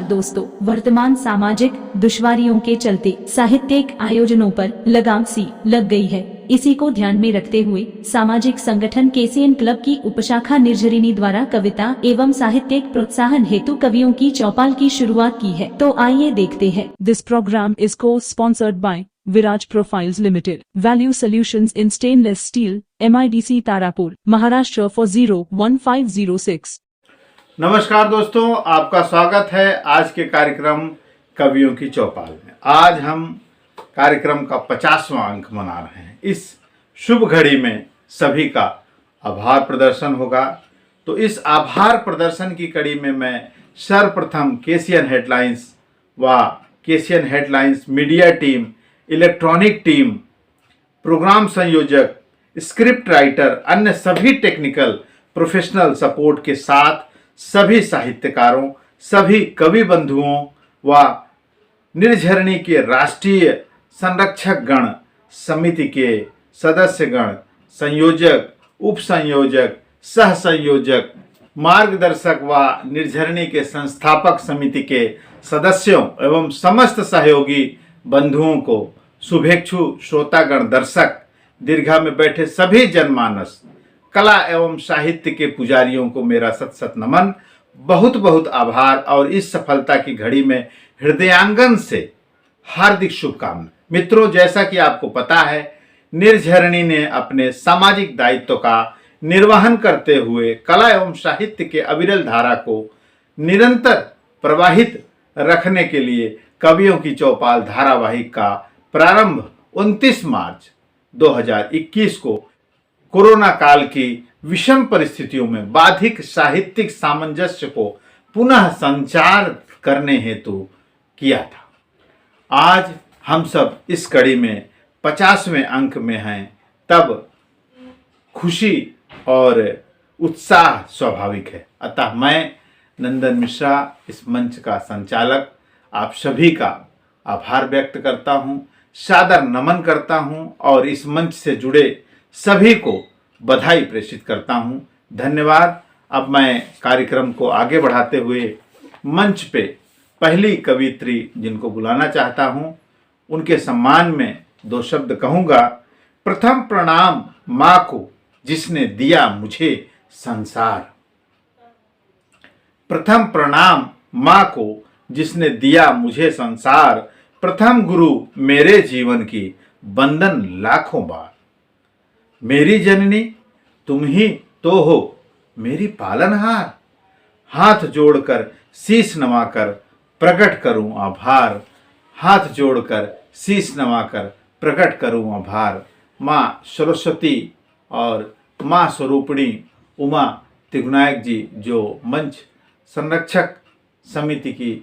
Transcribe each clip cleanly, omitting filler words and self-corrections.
दोस्तों, वर्तमान सामाजिक दुश्वारियों के चलते साहित्यिक आयोजनों पर लगाम सी लग गई है। इसी को ध्यान में रखते हुए सामाजिक संगठन केसीएन क्लब की उपशाखा निर्झरिणी द्वारा कविता एवं साहित्यिक प्रोत्साहन हेतु कवियों की चौपाल की शुरुआत की है। तो आइए देखते हैं। This program is co-sponsored by Viraj Profiles Limited, Value Solutions in Stainless Steel, MIDC Tarapur, Maharashtra for 01506. नमस्कार दोस्तों, आपका स्वागत है आज के कार्यक्रम कवियों की चौपाल में। आज हम कार्यक्रम का 50वां अंक मना रहे हैं। इस शुभ घड़ी में सभी का आभार प्रदर्शन होगा। तो इस आभार प्रदर्शन की कड़ी में मैं सर्वप्रथम केसीएन हेडलाइंस व KCN headlines media team, electronic team, programme संयोजक, स्क्रिप्ट राइटर, अन्य सभी टेक्निकल प्रोफेशनल सपोर्ट के साथ सभी साहित्यकारों, सभी कवि बंधुओं व निर्झरिणी के राष्ट्रीय संरक्षक गण समिति के सदस्यगण, संयोजक, उप संयोजक, सह संयोजक, मार्गदर्शक व निर्झरिणी के संस्थापक समिति के सदस्यों एवं समस्त सहयोगी बंधुओं को, शुभेच्छु श्रोतागण, दर्शक, दीर्घा में बैठे सभी जनमानस, कला एवं साहित्य के पुजारियों को मेरा सत सत नमन, बहुत बहुत आभार और इस सफलता की घड़ी में हृदयांगन से हार्दिक शुभकामनाएं। मित्रों, जैसा कि आपको पता है, निर्झरिणी ने अपने सामाजिक दायित्व का निर्वहन करते हुए कला एवं साहित्य के अविरल धारा को निरंतर प्रवाहित रखने के लिए कवियों की चौपाल धारावाहिक का प्रारंभ 29 मार्च 2021 को कोरोना काल की विषम परिस्थितियों में बाधिक साहित्यिक सामंजस्य को पुनः संचार करने हेतु किया था। आज हम सब इस कड़ी में 50वें अंक में हैं, तब खुशी और उत्साह स्वाभाविक है। अतः मैं नंदन मिश्रा, इस मंच का संचालक, आप सभी का आभार व्यक्त करता हूँ, सादर नमन करता हूँ और इस मंच से जुड़े सभी को बधाई प्रेषित करता हूं। धन्यवाद। अब मैं कार्यक्रम को आगे बढ़ाते हुए मंच पे पहली कवियत्री जिनको बुलाना चाहता हूं, उनके सम्मान में दो शब्द कहूंगा। प्रथम प्रणाम माँ को जिसने दिया मुझे संसार। प्रथम प्रणाम माँ को जिसने दिया मुझे संसार। प्रथम गुरु मेरे जीवन की, बंदन लाखों बार। मेरी जननी तुम ही तो हो मेरी पालनहार। हाथ जोड़कर शीश नवाकर प्रकट करूं आभार। हाथ जोड़कर शीश नवाकर प्रकट करूं आभार। माँ सरस्वती और माँ स्वरूपिणी उमा तिगुनायक जी, जो मंच संरक्षक समिति की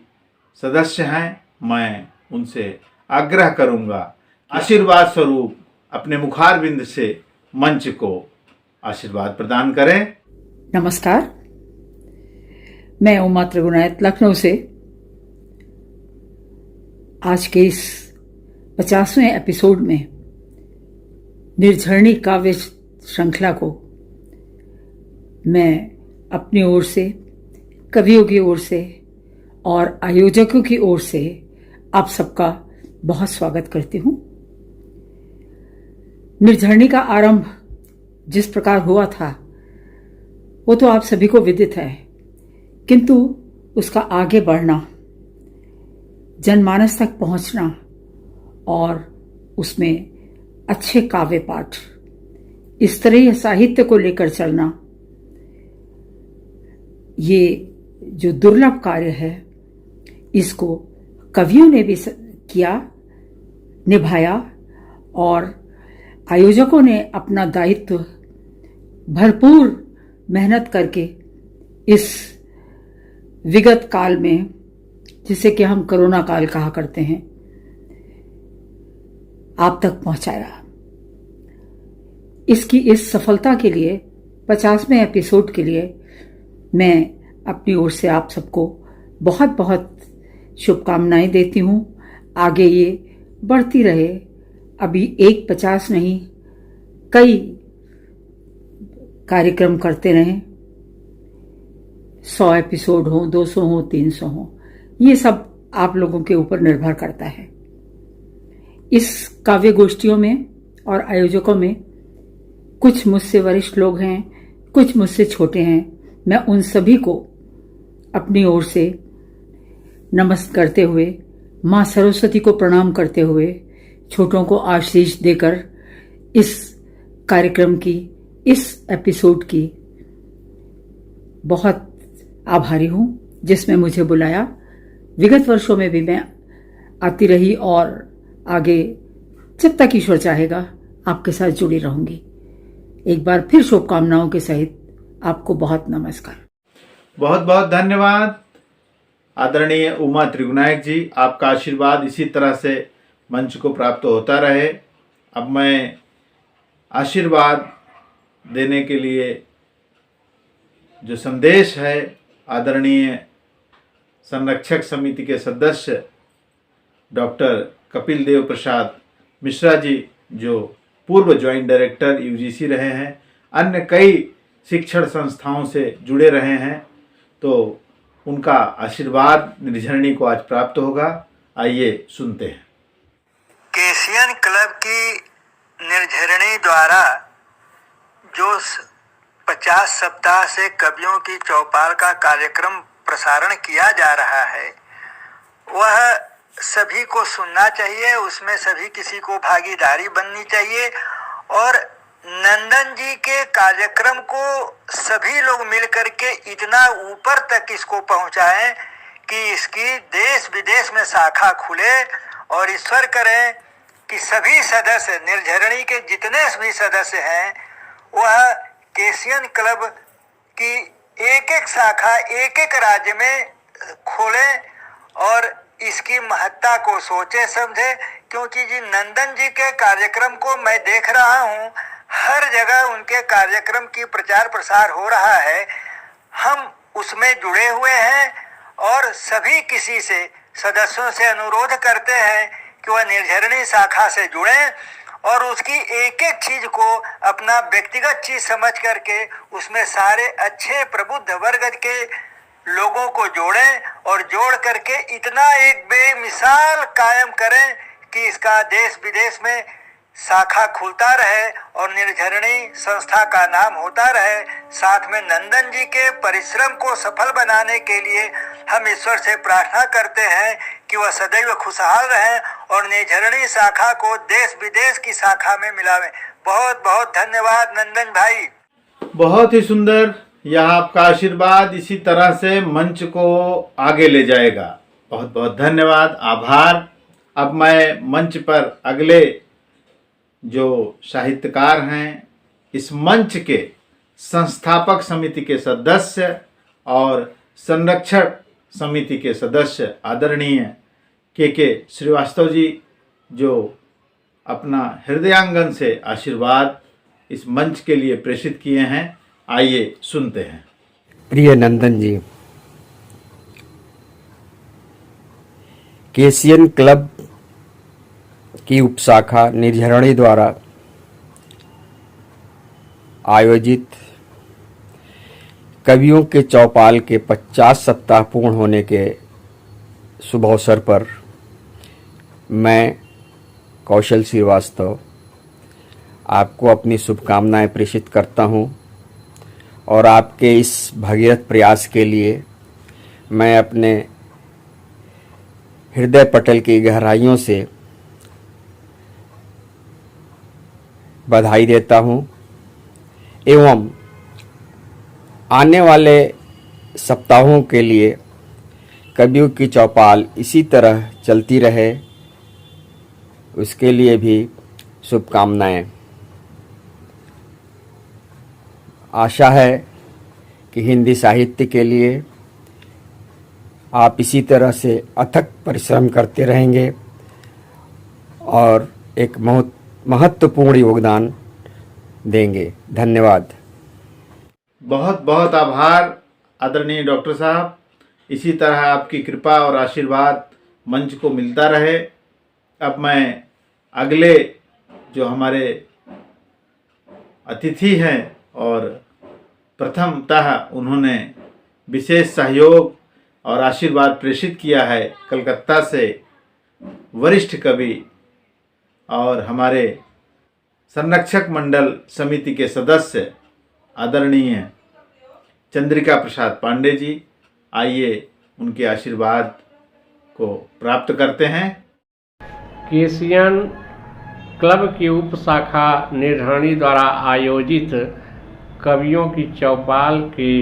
सदस्य हैं, मैं उनसे आग्रह करूंगा आशीर्वाद स्वरूप अपने मुखारबिंद से मंच को आशीर्वाद प्रदान करें। नमस्कार, मैं उमा त्रिगुणायत लखनऊ से आज के इस 50वें एपिसोड में निर्झरिणी काव्य श्रृंखला को मैं अपनी ओर से, कवियों की ओर से और आयोजकों की ओर से आप सबका बहुत स्वागत करती हूँ। निर्झरिणी का आरंभ जिस प्रकार हुआ था वो तो आप सभी को विदित है, किंतु उसका आगे बढ़ना, जनमानस तक पहुंचना और उसमें अच्छे काव्य पाठ, इस तरह साहित्य को लेकर चलना, ये जो दुर्लभ कार्य है, इसको कवियों ने भी किया, निभाया और आयोजकों ने अपना दायित्व भरपूर मेहनत करके इस विगत काल में, जिसे कि हम कोरोना काल कहा करते हैं, आप तक पहुंचाया। इसकी इस सफलता के लिए, 50वें एपिसोड के लिए मैं अपनी ओर से आप सबको बहुत बहुत शुभकामनाएं देती हूं। आगे ये बढ़ती रहे। अभी 150 नहीं, कई कार्यक्रम करते रहें। 100 एपिसोड हो, 200 हो, 300 हो, ये सब आप लोगों के ऊपर निर्भर करता है। इस काव्य गोष्ठियों में और आयोजकों में कुछ मुझसे वरिष्ठ लोग हैं, कुछ मुझसे छोटे हैं। मैं उन सभी को अपनी ओर से नमस्कार करते हुए, माँ सरस्वती को प्रणाम करते हुए, छोटों को आशीष देकर इस कार्यक्रम की, इस एपिसोड की बहुत आभारी हूं जिसमें मुझे बुलाया। विगत वर्षों में भी मैं आती रही और आगे जब तक ईश्वर चाहेगा आपके साथ जुड़ी रहूंगी। एक बार फिर शुभकामनाओं के सहित आपको बहुत नमस्कार। बहुत बहुत धन्यवाद आदरणीय उमा त्रिगुनायक जी। आपका आशीर्वाद इसी तरह से मंच को प्राप्त होता रहे। अब मैं आशीर्वाद देने के लिए जो संदेश है आदरणीय संरक्षक समिति के सदस्य डॉक्टर कपिल देव प्रसाद मिश्रा जी, जो पूर्व ज्वाइंट डायरेक्टर यूजीसी रहे हैं, अन्य कई शिक्षण संस्थाओं से जुड़े रहे हैं, तो उनका आशीर्वाद निर्झरणी को आज प्राप्त होगा। आइए सुनते हैं। केसियन क्लब की निर्झरणी द्वारा जो 50 सप्ताह से कवियों की चौपाल का कार्यक्रम प्रसारण किया जा रहा है, वह सभी को सुनना चाहिए, उसमें सभी किसी को भागीदारी बननी चाहिए और नंदन जी के कार्यक्रम को सभी लोग मिलकर के इतना ऊपर तक इसको पहुंचाएं कि इसकी देश विदेश में शाखा खुले और ईश्वर करें कि सभी सदस्य, निर्झरणी के जितने भी सदस्य हैं, वह केसियन क्लब की एक एक शाखा एक एक राज्य में खोलें और इसकी महत्ता को सोचे समझे। क्योंकि जी नंदन जी के कार्यक्रम को मैं देख रहा हूँ, हर जगह उनके कार्यक्रम की प्रचार प्रसार हो रहा है। हम उसमें जुड़े हुए हैं और सभी किसी से सदस्यों से अनुरोध करते हैं कि वह निर्झरणी शाखा से जुड़ें और उसकी एक एक चीज को अपना व्यक्तिगत चीज समझ करके उसमें सारे अच्छे प्रबुद्ध वर्ग के लोगों को जोड़ें और जोड़ करके इतना एक बेमिसाल कायम करें कि इसका देश विदेश में शाखा खुलता रहे और निर्झरणी संस्था का नाम होता रहे। साथ में नंदन जी के परिश्रम को सफल बनाने के लिए हम ईश्वर से प्रार्थना करते हैं कि वह सदैव खुशहाल रहें और निर्झरणी शाखा को देश विदेश की शाखा में मिलावें। बहुत बहुत धन्यवाद नंदन भाई। बहुत ही सुंदर। यह आपका आशीर्वाद इसी तरह से मंच को आगे ले जाएगा। बहुत बहुत धन्यवाद, आभार। अब मैं मंच पर अगले जो साहित्यकार हैं, इस मंच के संस्थापक समिति के सदस्य और संरक्षण समिति के सदस्य आदरणीय के श्रीवास्तव जी, जो अपना हृदयांगन से आशीर्वाद इस मंच के लिए प्रेषित किए हैं, आइए सुनते हैं। प्रिय नंदन जी, केसियन क्लब की उपशाखा निर्झरणी द्वारा आयोजित कवियों के चौपाल के 50 सप्ताह पूर्ण होने के शुभ अवसर पर मैं कौशल श्रीवास्तव आपको अपनी शुभकामनाएं प्रेषित करता हूं और आपके इस भगीरथ प्रयास के लिए मैं अपने हृदय पटल की गहराइयों से बधाई देता हूं एवं आने वाले सप्ताहों के लिए कवियों की चौपाल इसी तरह चलती रहे, उसके लिए भी शुभकामनाएं। आशा है कि हिंदी साहित्य के लिए आप इसी तरह से अथक परिश्रम करते रहेंगे और एक महत्वपूर्ण योगदान देंगे। धन्यवाद। बहुत बहुत आभार आदरणीय डॉक्टर साहब। इसी तरह आपकी कृपा और आशीर्वाद मंच को मिलता रहे। अब मैं अगले जो हमारे अतिथि हैं और प्रथमतः उन्होंने विशेष सहयोग और आशीर्वाद प्रेषित किया है कलकत्ता से वरिष्ठ कवि और हमारे संरक्षक मंडल समिति के सदस्य आदरणीय चंद्रिका प्रसाद पांडे जी। आइए उनके आशीर्वाद को प्राप्त करते हैं। केसियन क्लब की उप शाखा निर्धरणी द्वारा आयोजित कवियों की चौपाल के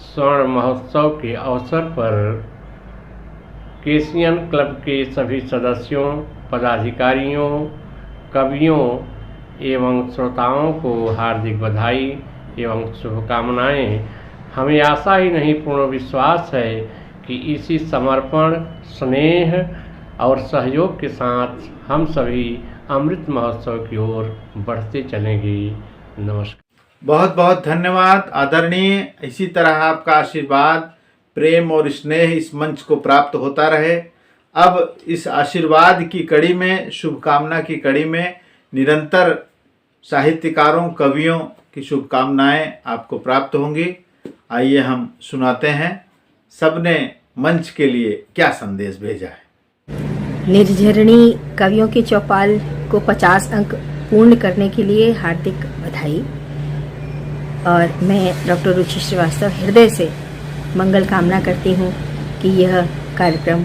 स्वर्ण महोत्सव के अवसर पर केसियन क्लब के सभी सदस्यों, पदाधिकारियों, कवियों एवं श्रोताओं को हार्दिक बधाई एवं शुभकामनाएं। हमें आशा ही नहीं पूर्ण विश्वास है कि इसी समर्पण, स्नेह और सहयोग के साथ हम सभी अमृत महोत्सव की ओर बढ़ते चलेंगे। नमस्कार। बहुत बहुत धन्यवाद आदरणीय। इसी तरह आपका आशीर्वाद, प्रेम और स्नेह इस मंच को प्राप्त होता रहे। अब इस आशीर्वाद की कड़ी में, शुभकामना की कड़ी में निरंतर साहित्यकारों, कवियों की शुभकामनाएं आपको प्राप्त होंगी। आइए हम सुनाते हैं सबने मंच के लिए क्या संदेश भेजा है। निर्झरणी कवियों की चौपाल को 50 अंक पूर्ण करने के लिए हार्दिक बधाई। और मैं डॉक्टर रुचि श्रीवास्तव हृदय से मंगल कामना करती हूँ कि यह कार्यक्रम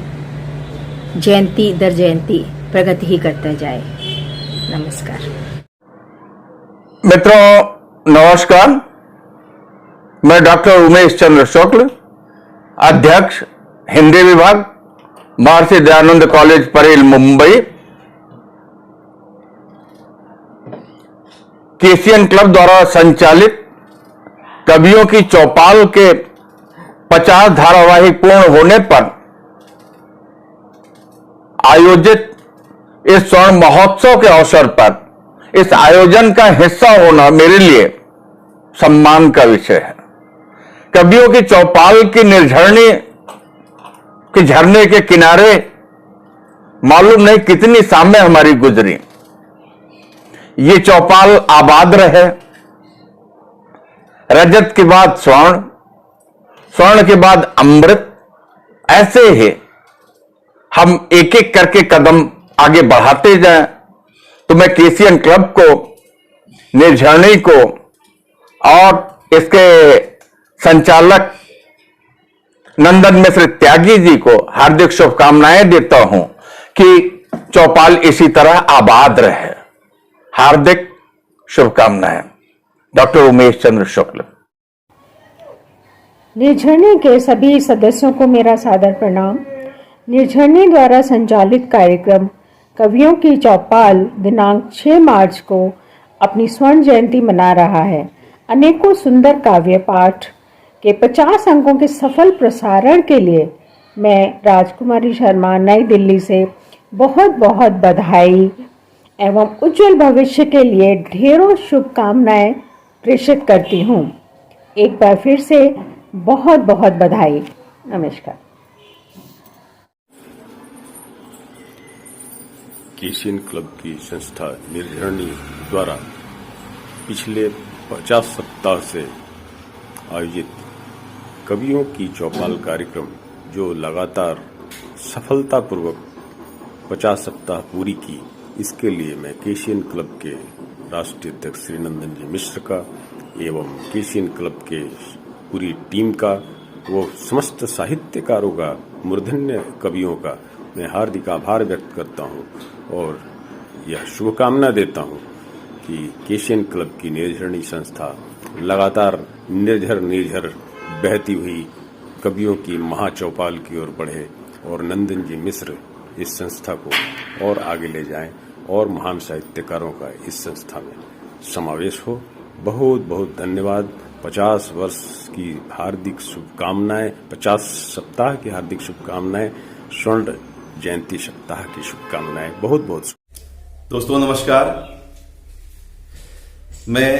जयंती दर जयंती प्रगति ही करता जाए। नमस्कार। मित्रों नमस्कार। मैं डॉक्टर उमेश चंद्र शुक्ल, अध्यक्ष हिंदी विभाग, Maharshi Dayanand college Parel, Mumbai. Cation club द्वारा संचालित कवियों की चौपाल के 50 धारावाहिक पूर्ण होने पर आयोजित इस स्वर्ण महोत्सव के अवसर पर इस आयोजन का हिस्सा होना मेरे लिए सम्मान का विषय है। कवियों की चौपाल की निर्झरणी के झरने के किनारे मालूम नहीं कितनी शामें हमारी गुजरी। ये चौपाल आबाद रहे। रजत के बाद स्वर्ण, स्वर्ण के बाद अमृत, ऐसे ही हम एक एक करके कदम आगे बढ़ाते जाएं। तो मैं केसियन क्लब को, निर्झरणी को और इसके संचालक नंदन मिश्र त्यागी जी को हार्दिक शुभकामनाएं देता हूं कि चौपाल इसी तरह आबाद रहे। हार्दिक शुभकामनाएं। डॉक्टर उमेश चंद्र शुक्ल। निर्झरणी के सभी सदस्यों को मेरा सादर प्रणाम। निर्झरणी द्वारा संचालित कार्यक्रम कवियों की चौपाल दिनांक 6 मार्च को अपनी स्वर्ण जयंती मना रहा है। अनेकों सुंदर काव्य पाठ के 50 अंकों के सफल प्रसारण के लिए मैं राजकुमारी शर्मा, नई दिल्ली से बहुत बहुत बधाई एवं उज्जवल भविष्य के लिए ढेरों शुभकामनाएं प्रेषित करती हूँ। एक बार फिर से बहुत बहुत बधाई। नमस्कार। केसियन क्लब की संस्था निर्झरणी द्वारा पिछले 50 सप्ताह से आयोजित कवियों की चौपाल कार्यक्रम जो लगातार सफलतापूर्वक 50 सप्ताह पूरी की, इसके लिए मैं केसियन क्लब के राष्ट्रीय अध्यक्ष श्री नंदन जी मिश्र का एवं केसियन क्लब के पूरी टीम का, वो समस्त साहित्यकारों का, मूर्धन्य कवियों का मैं हार्दिक आभार व्यक्त करता हूं और यह शुभकामना देता हूं कि केसियन क्लब की निर्झरणी संस्था लगातार निर्झर बहती हुई कवियों की महाचौपाल की ओर बढ़े और नंदन जी मिश्र इस संस्था को और आगे ले जाएं और महान साहित्यकारों का इस संस्था में समावेश हो। बहुत बहुत धन्यवाद। 50 वर्ष की हार्दिक शुभकामनाएं, 50 सप्ताह की हार्दिक शुभकामनाएं, स्वर्ण जयंती सप्ताह की शुभकामनाएं। बहुत बहुत दोस्तों नमस्कार। मैं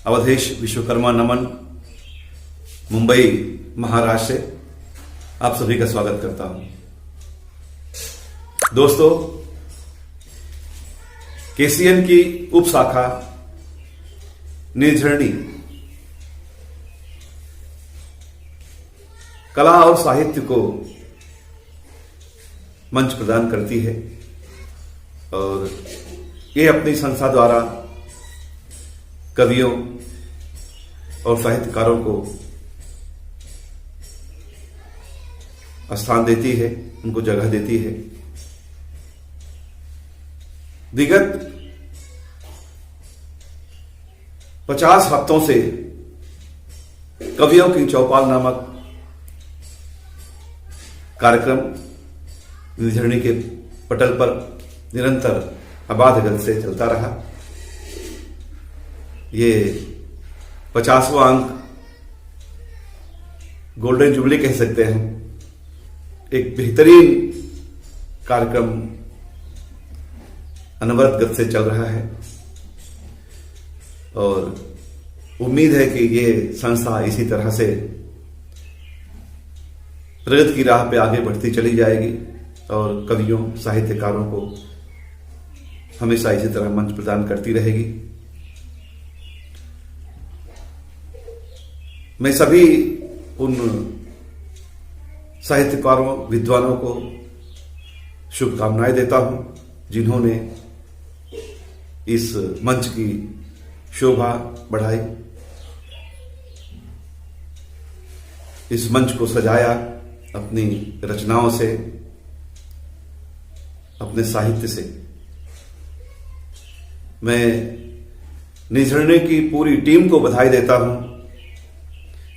अवधेश विश्वकर्मा नमन, मुंबई महाराष्ट्र से आप सभी का स्वागत करता हूं। दोस्तों, केसियन की उप शाखा निर्झरणी कला और साहित्य को मंच प्रदान करती है और ये अपनी संस्था द्वारा कवियों और साहित्यकारों को स्थान देती है, उनको जगह देती है। विगत 50 हफ्तों से कवियों की चौपाल नामक कार्यक्रम निर्झरणी के पटल पर निरंतर अबाध गति से चलता रहा। ये 50वां अंक गोल्डन जुबली कह सकते हैं। एक बेहतरीन कार्यक्रम अनवरत गति से चल रहा है और उम्मीद है कि ये संस्था इसी तरह से प्रगति की राह पे आगे बढ़ती चली जाएगी और कवियों साहित्यकारों को हमेशा इसी तरह मंच प्रदान करती रहेगी। मैं सभी उन साहित्यकारों विद्वानों को शुभकामनाएं देता हूं जिन्होंने इस मंच की शोभा बढ़ाई, इस मंच को सजाया अपनी रचनाओं से, अपने साहित्य से। मैं निर्झरणी की पूरी टीम को बधाई देता हूं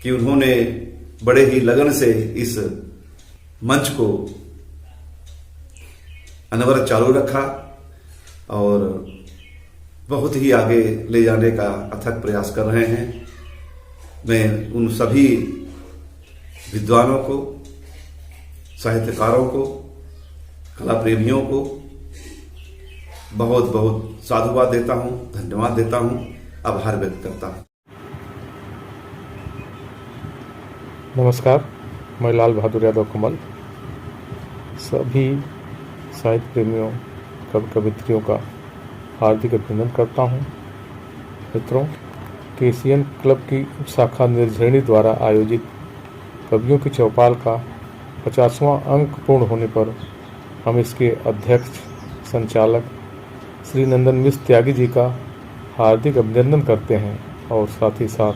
कि उन्होंने बड़े ही लगन से इस मंच को अनवरत चालू रखा और बहुत ही आगे ले जाने का अथक प्रयास कर रहे हैं। मैं उन सभी विद्वानों को, साहित्यकारों को, कला प्रेमियों को बहुत बहुत साधुवाद देता हूं, धन्यवाद देता हूं, आभार व्यक्त करता हूं। नमस्कार, मैं लाल बहादुर यादव कमल सभी साहित्य प्रेमियों, कवि कवित्रियों का हार्दिक अभिनंदन करता हूं। मित्रों, केसीएन क्लब की शाखा निर्झरणी द्वारा आयोजित कवियों की चौपाल का 50वां अंक पूर्ण होने पर हम इसके अध्यक्ष संचालक श्री नंदन मिश्र त्यागी जी का हार्दिक अभिनंदन करते हैं और साथ ही साथ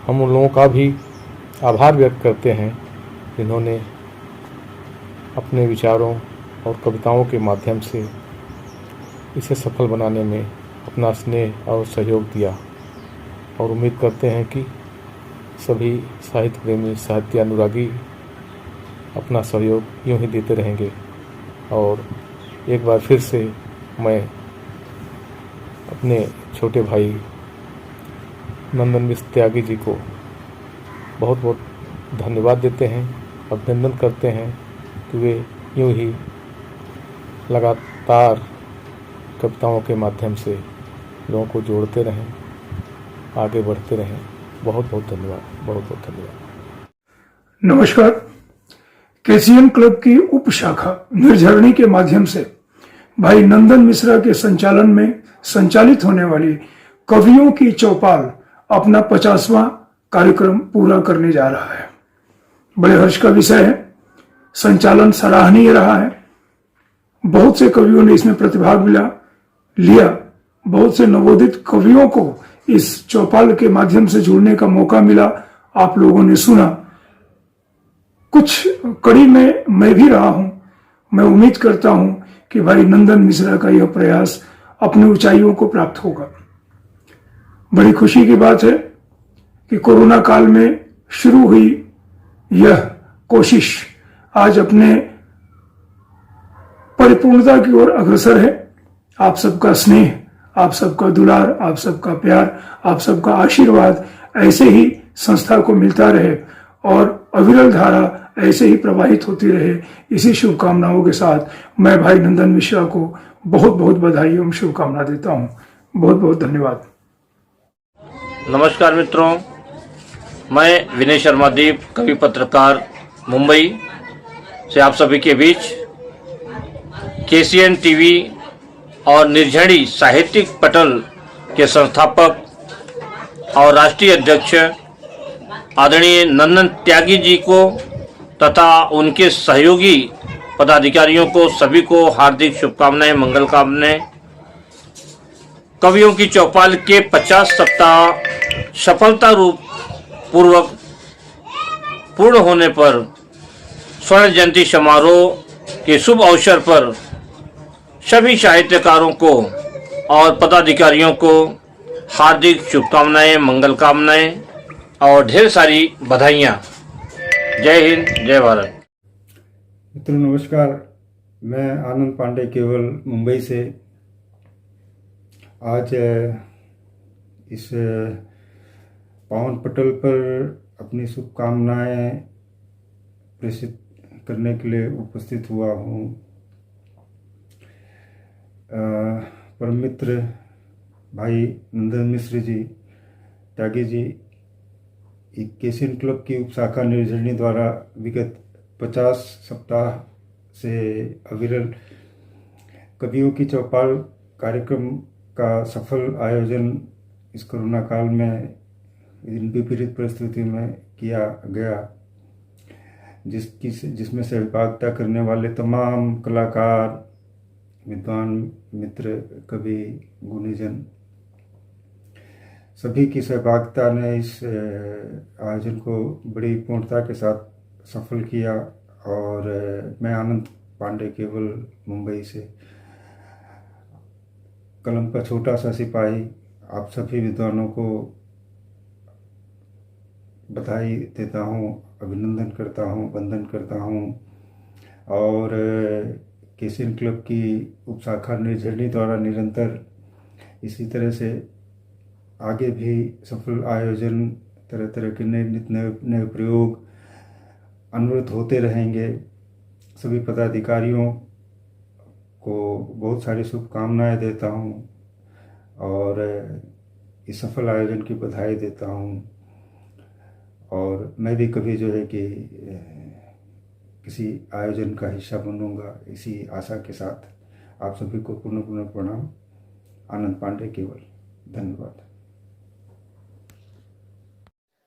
हम उन लोगों का भी आभार व्यक्त करते हैं जिन्होंने अपने विचारों और कविताओं के माध्यम से इसे सफल बनाने में अपना स्नेह और सहयोग दिया और उम्मीद करते हैं कि सभी साहित्य प्रेमी, साहित्य अनुरागी अपना सहयोग यूं ही देते रहेंगे। और एक बार फिर से मैं अपने छोटे भाई नंदन मिश्र त्यागी जी को बहुत बहुत धन्यवाद देते हैं, अभिनंदन करते हैं कि वे यूं ही लगातार कविताओं के माध्यम से लोगों को जोड़ते रहें, आगे बढ़ते रहें। बहुत बहुत धन्यवाद, बहुत बहुत धन्यवाद। नमस्कार। केसीएन क्लब की उप शाखा निर्झरणी के माध्यम से भाई नंदन मिश्रा के संचालन में संचालित होने वाली कवियों की चौपाल अपना 50वां कार्यक्रम पूरा करने जा रहा है। बड़े हर्ष का विषय है। संचालन सराहनीय रहा है। बहुत से कवियों ने इसमें प्रतिभाग लिया। बहुत से नवोदित कवियों को इस चौपाल के माध्यम से जुड़ने का मौका मिला। आप लोगों ने सुना। कुछ कड़ी में मैं भी रहा हूं। मैं उम्मीद करता हूं कि भाई नंदन मिश्रा का यह प्रयास अपनी ऊंचाइयों को प्राप्त होगा। बड़ी खुशी की बात है कि कोरोना काल में शुरू हुई यह कोशिश आज अपने परिपूर्णता की ओर अग्रसर है। आप सबका स्नेह, आप सबका दुलार, आप सबका प्यार, आप सबका आशीर्वाद ऐसे ही संस्था को मिलता रहे और अविरल धारा ऐसे ही प्रवाहित होती रहे। इसी शुभकामनाओं के साथ मैं भाई नंदन मिश्रा को बहुत बहुत बधाई एवं शुभकामना देता हूं। बहुत बहुत धन्यवाद। नमस्कार मित्रों, मैं विनय शर्मा दीप, कवि पत्रकार, मुंबई से आप सभी के बीच केसीएन टीवी और निर्झरणी साहित्यिक पटल के संस्थापक और राष्ट्रीय अध्यक्ष आदरणीय नंदन त्यागी जी को तथा उनके सहयोगी पदाधिकारियों को सभी को हार्दिक शुभकामनाएं, मंगल कामनाएं। कवियों की चौपाल के 50 सप्ताह सफलता पूर्वक पूर्ण होने पर स्वर्ण जयंती समारोह के शुभ अवसर पर सभी साहित्यकारों को और पदाधिकारियों को हार्दिक शुभकामनाएं, मंगल कामनाएं और ढेर सारी बधाइयाँ। जय हिंद, जय भारत। मित्रों नमस्कार, मैं आनंद पांडे केवल मुंबई से आज इस पावन पटल पर अपनी शुभकामनाएं प्रेषित करने के लिए उपस्थित हुआ हूँ। परम मित्र भाई नंदन मिश्र जी, त्यागी जी, केसीएन क्लब की उपशाखा निर्झरणी द्वारा विगत 50 सप्ताह से अविरल कवियों की चौपाल कार्यक्रम का सफल आयोजन इस कोरोना काल में इन विपरीत परिस्थितियों में किया गया, जिसमें सहभागिता करने वाले तमाम कलाकार, विद्वान मित्र, कवि, गुणीजन, सभी की सहभागिता ने इस आयोजन को बड़ी पूर्णता के साथ सफल किया। और मैं आनंद पांडे केवल मुंबई से कलम का छोटा सा सिपाही आप सभी विद्वानों को बधाई देता हूँ, अभिनंदन करता हूँ, वंदन करता हूँ। और केसीएन क्लब की उपशाखा निर्झरणी द्वारा निरंतर इसी तरह से आगे भी सफल आयोजन, तरह तरह के नए प्रयोग अनवरत होते रहेंगे। सभी पदाधिकारियों को बहुत सारी शुभकामनाएं देता हूं और इस सफल आयोजन की बधाई देता हूं। और मैं भी कभी जो है कि किसी आयोजन का हिस्सा बनूंगा, इसी आशा के साथ आप सभी को पुनः प्रणाम। आनंद पांडे केवल, धन्यवाद।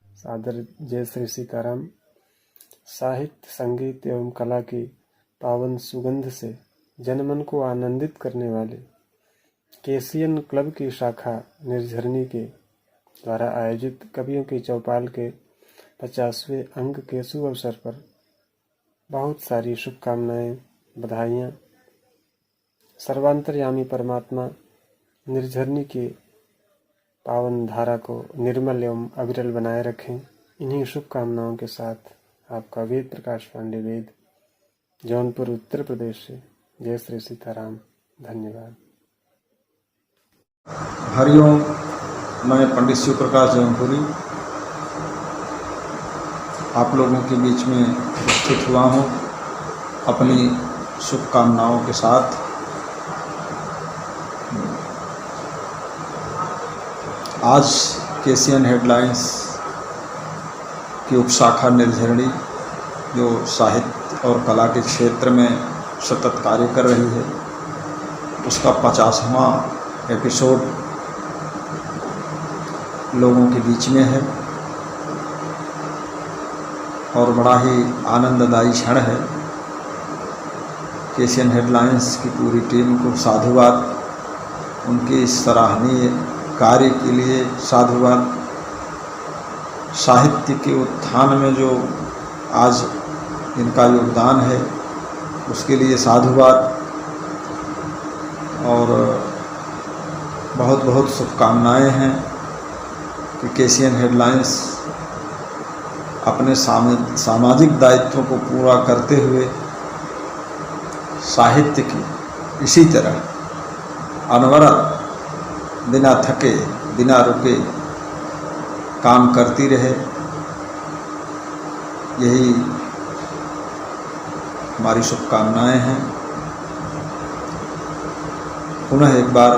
सादर जय श्री सीताराम। साहित्य, संगीत एवं कला की पावन सुगंध से जनमन को आनंदित करने वाले केसीएन क्लब की शाखा निर्झरणी के द्वारा आयोजित कवियों की चौपाल के 50वें अंक के शुभ अवसर पर बहुत सारी शुभकामनाएं, बधाइयाँ। सर्वांतर्यामी परमात्मा निर्झरणी के पावन धारा को निर्मल एवं अविरल बनाए रखें। इन्हीं शुभकामनाओं के साथ आपका वेद प्रकाश पांडे, वेद, जौनपुर, उत्तर प्रदेश से। जय श्री सीताराम, धन्यवाद। हरिओम। मैं पंडित शिव प्रकाश जौनपुरी आप लोगों के बीच में उपस्थित हुआ हूँ अपनी शुभकामनाओं के साथ। आज केसीएन हेडलाइंस की उपशाखा निर्झरणी जो साहित्य और कला के क्षेत्र में सतत कार्य कर रही है, उसका 50वां एपिसोड लोगों के बीच में है और बड़ा ही आनंददायी क्षण है। केसीएन हेडलाइंस की पूरी टीम को साधुवाद, उनके सराहनीय कार्य के लिए साधुवाद। साहित्य के उत्थान में जो आज इनका योगदान है उसके लिए साधुवाद और बहुत बहुत शुभकामनाएं हैं कि केसीएन हेडलाइंस अपने सामाजिक दायित्वों को पूरा करते हुए साहित्य की इसी तरह अनवरत बिना थके बिना रुके काम करती रहे। यही हमारी शुभकामनाएं हैं। पुनः एक बार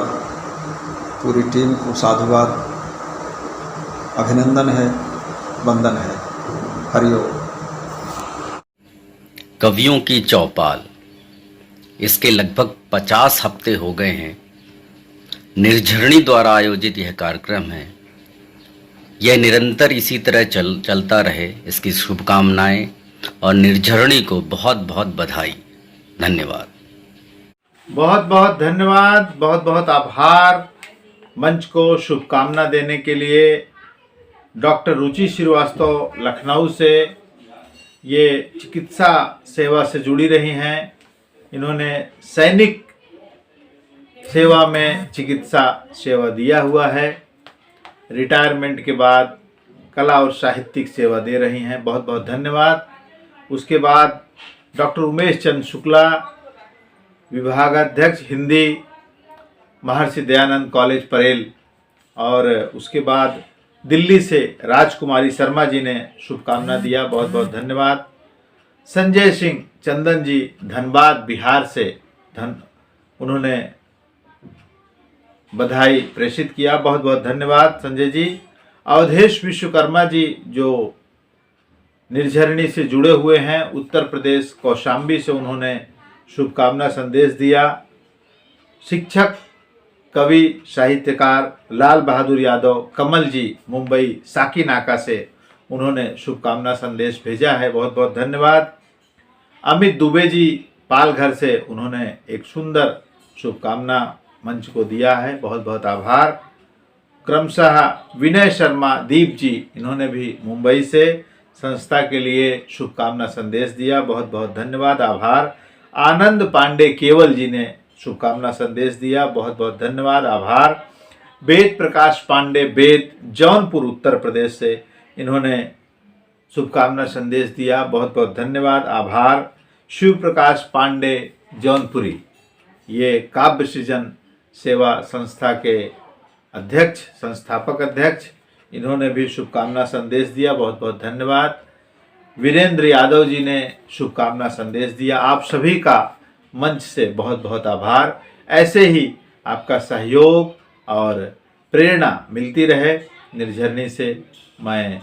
पूरी टीम को साधुवाद, अभिनंदन है, वंदन है। हरिओम। कवियों की चौपाल, इसके लगभग 50 हफ्ते हो गए हैं। निर्झरणी द्वारा आयोजित यह कार्यक्रम है यह निरंतर इसी तरह चलता रहे, इसकी शुभकामनाएं और निर्झरणी को बहुत बहुत बधाई। धन्यवाद। बहुत बहुत धन्यवाद, बहुत बहुत आभार। मंच को शुभकामना देने के लिए डॉक्टर रुचि श्रीवास्तव लखनऊ से, ये चिकित्सा सेवा से जुड़ी रही हैं। इन्होंने सैनिक सेवा में चिकित्सा सेवा दिया हुआ है। रिटायरमेंट के बाद कला और साहित्यिक सेवा दे रही हैं। बहुत बहुत धन्यवाद। उसके बाद डॉक्टर उमेश चंद्र शुक्ला, विभागाध्यक्ष हिंदी, महर्षि दयानंद कॉलेज परेल। और उसके बाद दिल्ली से राजकुमारी शर्मा जी ने शुभकामना दिया, बहुत बहुत धन्यवाद। संजय सिंह चंदन जी धनबाद बिहार से उन्होंने बधाई प्रेषित किया, बहुत बहुत धन्यवाद संजय जी। अवधेश विश्वकर्मा जी जो निर्झरणी से जुड़े हुए हैं, उत्तर प्रदेश कौशाम्बी से, उन्होंने शुभकामना संदेश दिया। शिक्षक, कवि, साहित्यकार लाल बहादुर यादव कमल जी मुंबई साकीनाका से, उन्होंने शुभकामना संदेश भेजा है, बहुत बहुत धन्यवाद। अमित दुबे जी पालघर से, उन्होंने एक सुंदर शुभकामना मंच को दिया है, बहुत बहुत आभार। क्रमशः विनय शर्मा दीप जी, इन्होंने भी मुंबई से संस्था के लिए शुभकामना संदेश दिया, बहुत बहुत धन्यवाद, आभार। आनंद पांडे केवल जी ने शुभकामना संदेश दिया, बहुत बहुत धन्यवाद, आभार। वेद प्रकाश पांडे वेद जौनपुर उत्तर प्रदेश से, इन्होंने शुभकामना संदेश दिया, बहुत बहुत धन्यवाद, आभार। शिव प्रकाश पांडे जौनपुरी, ये काव्य सृजन सेवा संस्था के अध्यक्ष, संस्थापक अध्यक्ष, इन्होंने भी शुभकामना संदेश दिया, बहुत बहुत धन्यवाद। वीरेंद्र यादव जी ने शुभकामना संदेश दिया। आप सभी का मंच से बहुत बहुत आभार। ऐसे ही आपका सहयोग और प्रेरणा मिलती रहे निर्झरणी से, मैं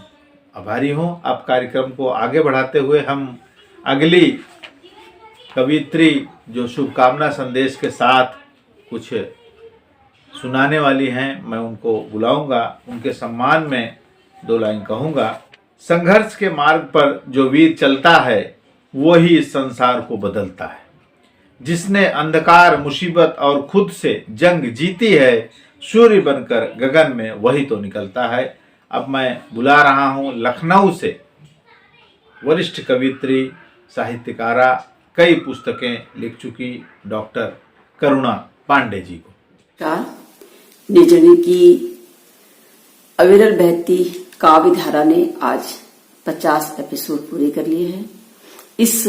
आभारी हूँ। अब कार्यक्रम को आगे बढ़ाते हुए हम अगली कवियत्री जो शुभकामना संदेश के साथ कुछ सुनाने वाली हैं, मैं उनको बुलाऊंगा। उनके सम्मान में 2 लाइन कहूँगा। संघर्ष के मार्ग पर जो वीर चलता है, वो ही इस संसार को बदलता है। जिसने अंधकार, मुसीबत और खुद से जंग जीती है, सूर्य बनकर गगन में वही तो निकलता है। अब मैं बुला रहा हूँ लखनऊ से वरिष्ठ कवियत्री, साहित्यकारा, कई पुस्तकें लिख चुकी डॉक्टर करुणा पांडे जी को। निर्झरणी की अविरल बहती काव्य धारा ने आज 50 एपिसोड पूरे कर लिए हैं। इस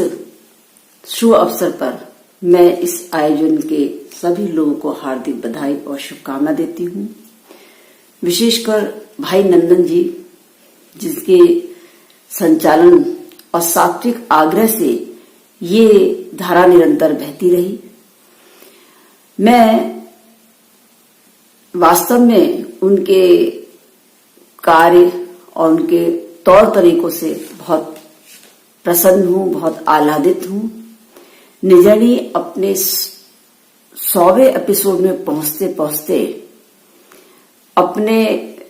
शुभ अवसर पर मैं इस आयोजन के सभी लोगों को हार्दिक बधाई और शुभकामना देती हूँ। विशेषकर भाई नंदन जी, जिसके संचालन और सात्विक आग्रह से ये धारा निरंतर बहती रही। मैं वास्तव में उनके कार्य और उनके तौर तरीकों से बहुत प्रसन्न हूँ, बहुत आह्लादित हूँ। निर्झरणी अपने 100वें एपिसोड में पहुंचते पहुंचते अपने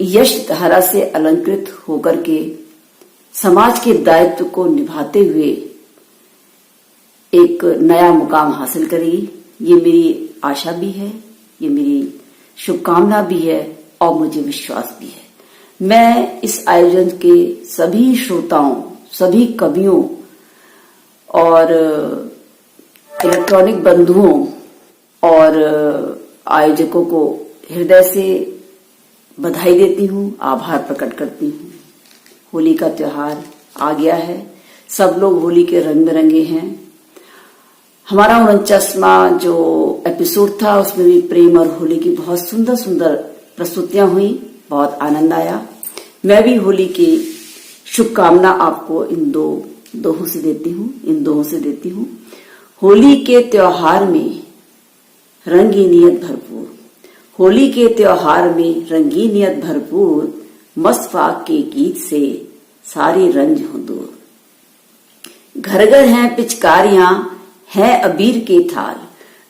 यश धारा से अलंकृत होकर के समाज के दायित्व को निभाते हुए एक नया मुकाम हासिल करेगी। ये मेरी आशा भी है, ये मेरी शुभकामना भी है और मुझे विश्वास भी है। मैं इस आयोजन के सभी श्रोताओं, सभी कवियों और इलेक्ट्रॉनिक बंधुओं और आयोजकों को हृदय से बधाई देती हूँ, आभार प्रकट करती हूँ। होली का त्योहार आ गया है, सब लोग होली के रंग में रंगे हैं। हमारा 49वां जो एपिसोड था, उसमें भी प्रेम और होली की बहुत सुंदर सुंदर प्रस्तुतियां हुई, बहुत आनंद आया। मैं भी होली की शुभकामना आपको इन दोहों से देती हूँ। होली के त्योहार में रंगीनियत भरपूर, होली के त्योहार में रंगीनियत भरपूर, मस्त फाग के गीत से सारी रंज हो दूर। घर घर हैं पिचकारियां, है अबीर के थाल,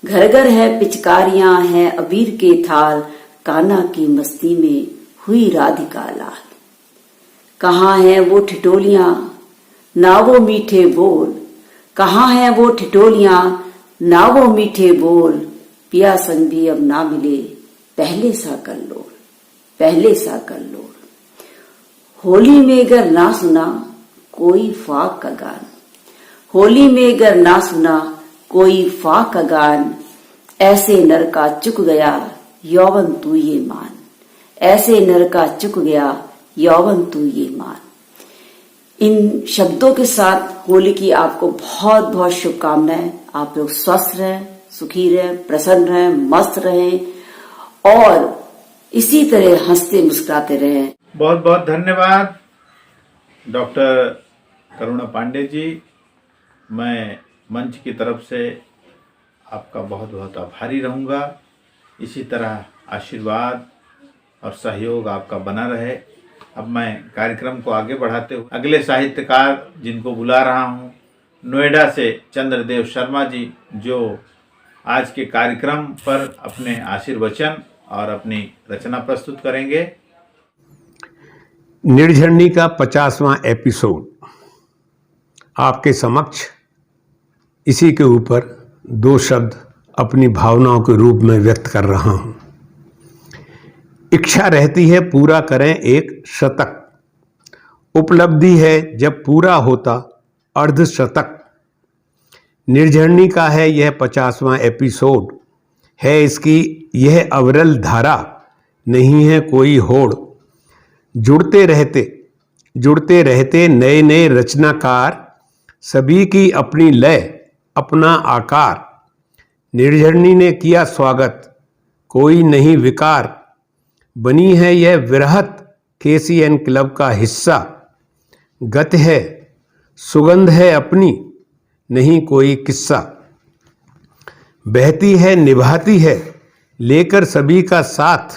घर घर है पिचकारियां, है अबीर के थाल, कान्हा की मस्ती में हुई राधिका लाल। कहाँ हैं वो ठिठोलियां ना वो मीठे बोल, कहाँ हैं वो ठिठोलियां ना वो मीठे बोल, पिया संग भी अब ना मिले पहले सा कल्लोल, पहले सा कल्लोल। होली में अगर ना सुना कोई फाक का गान, होली में अगर ना सुना कोई फाक का गान, ऐसे नर का चुक गया यौवन तू ये मान, ऐसे नर का चुक गया यौवन तू ये मान। इन शब्दों के साथ होली की आपको बहुत बहुत शुभकामनाएं। आप लोग स्वस्थ रहें, सुखी रहें, प्रसन्न रहें, मस्त रहें और इसी तरह हंसते मुस्कुराते रहें। बहुत बहुत धन्यवाद डॉक्टर करुणा पांडे जी। मैं मंच की तरफ से आपका बहुत बहुत आभारी रहूँगा। इसी तरह आशीर्वाद और सहयोग आपका बना रहे। अब मैं कार्यक्रम को आगे बढ़ाते हुए अगले साहित्यकार जिनको बुला रहा हूँ, नोएडा से चंद्रदेव शर्मा जी, जो आज के कार्यक्रम पर अपने आशीर्वचन और अपनी रचना प्रस्तुत करेंगे। निर्झरणी का 50वां एपिसोड आपके समक्ष। इसी के ऊपर 2 शब्द अपनी भावनाओं के रूप में व्यक्त कर रहा हूं। इच्छा रहती है पूरा करें एक शतक, उपलब्धि है जब पूरा होता अर्धशतक। निर्झरणी का है यह 50वां एपिसोड, है इसकी यह अविरल धारा, नहीं है कोई होड़। जुड़ते रहते नए नए रचनाकार, सभी की अपनी लय अपना आकार। निर्झरणी ने किया स्वागत, कोई नहीं विकार, बनी है यह विरहत केसीएन क्लब का हिस्सा। गत है सुगंध है अपनी, नहीं कोई किस्सा। बहती है निभाती है लेकर सभी का साथ,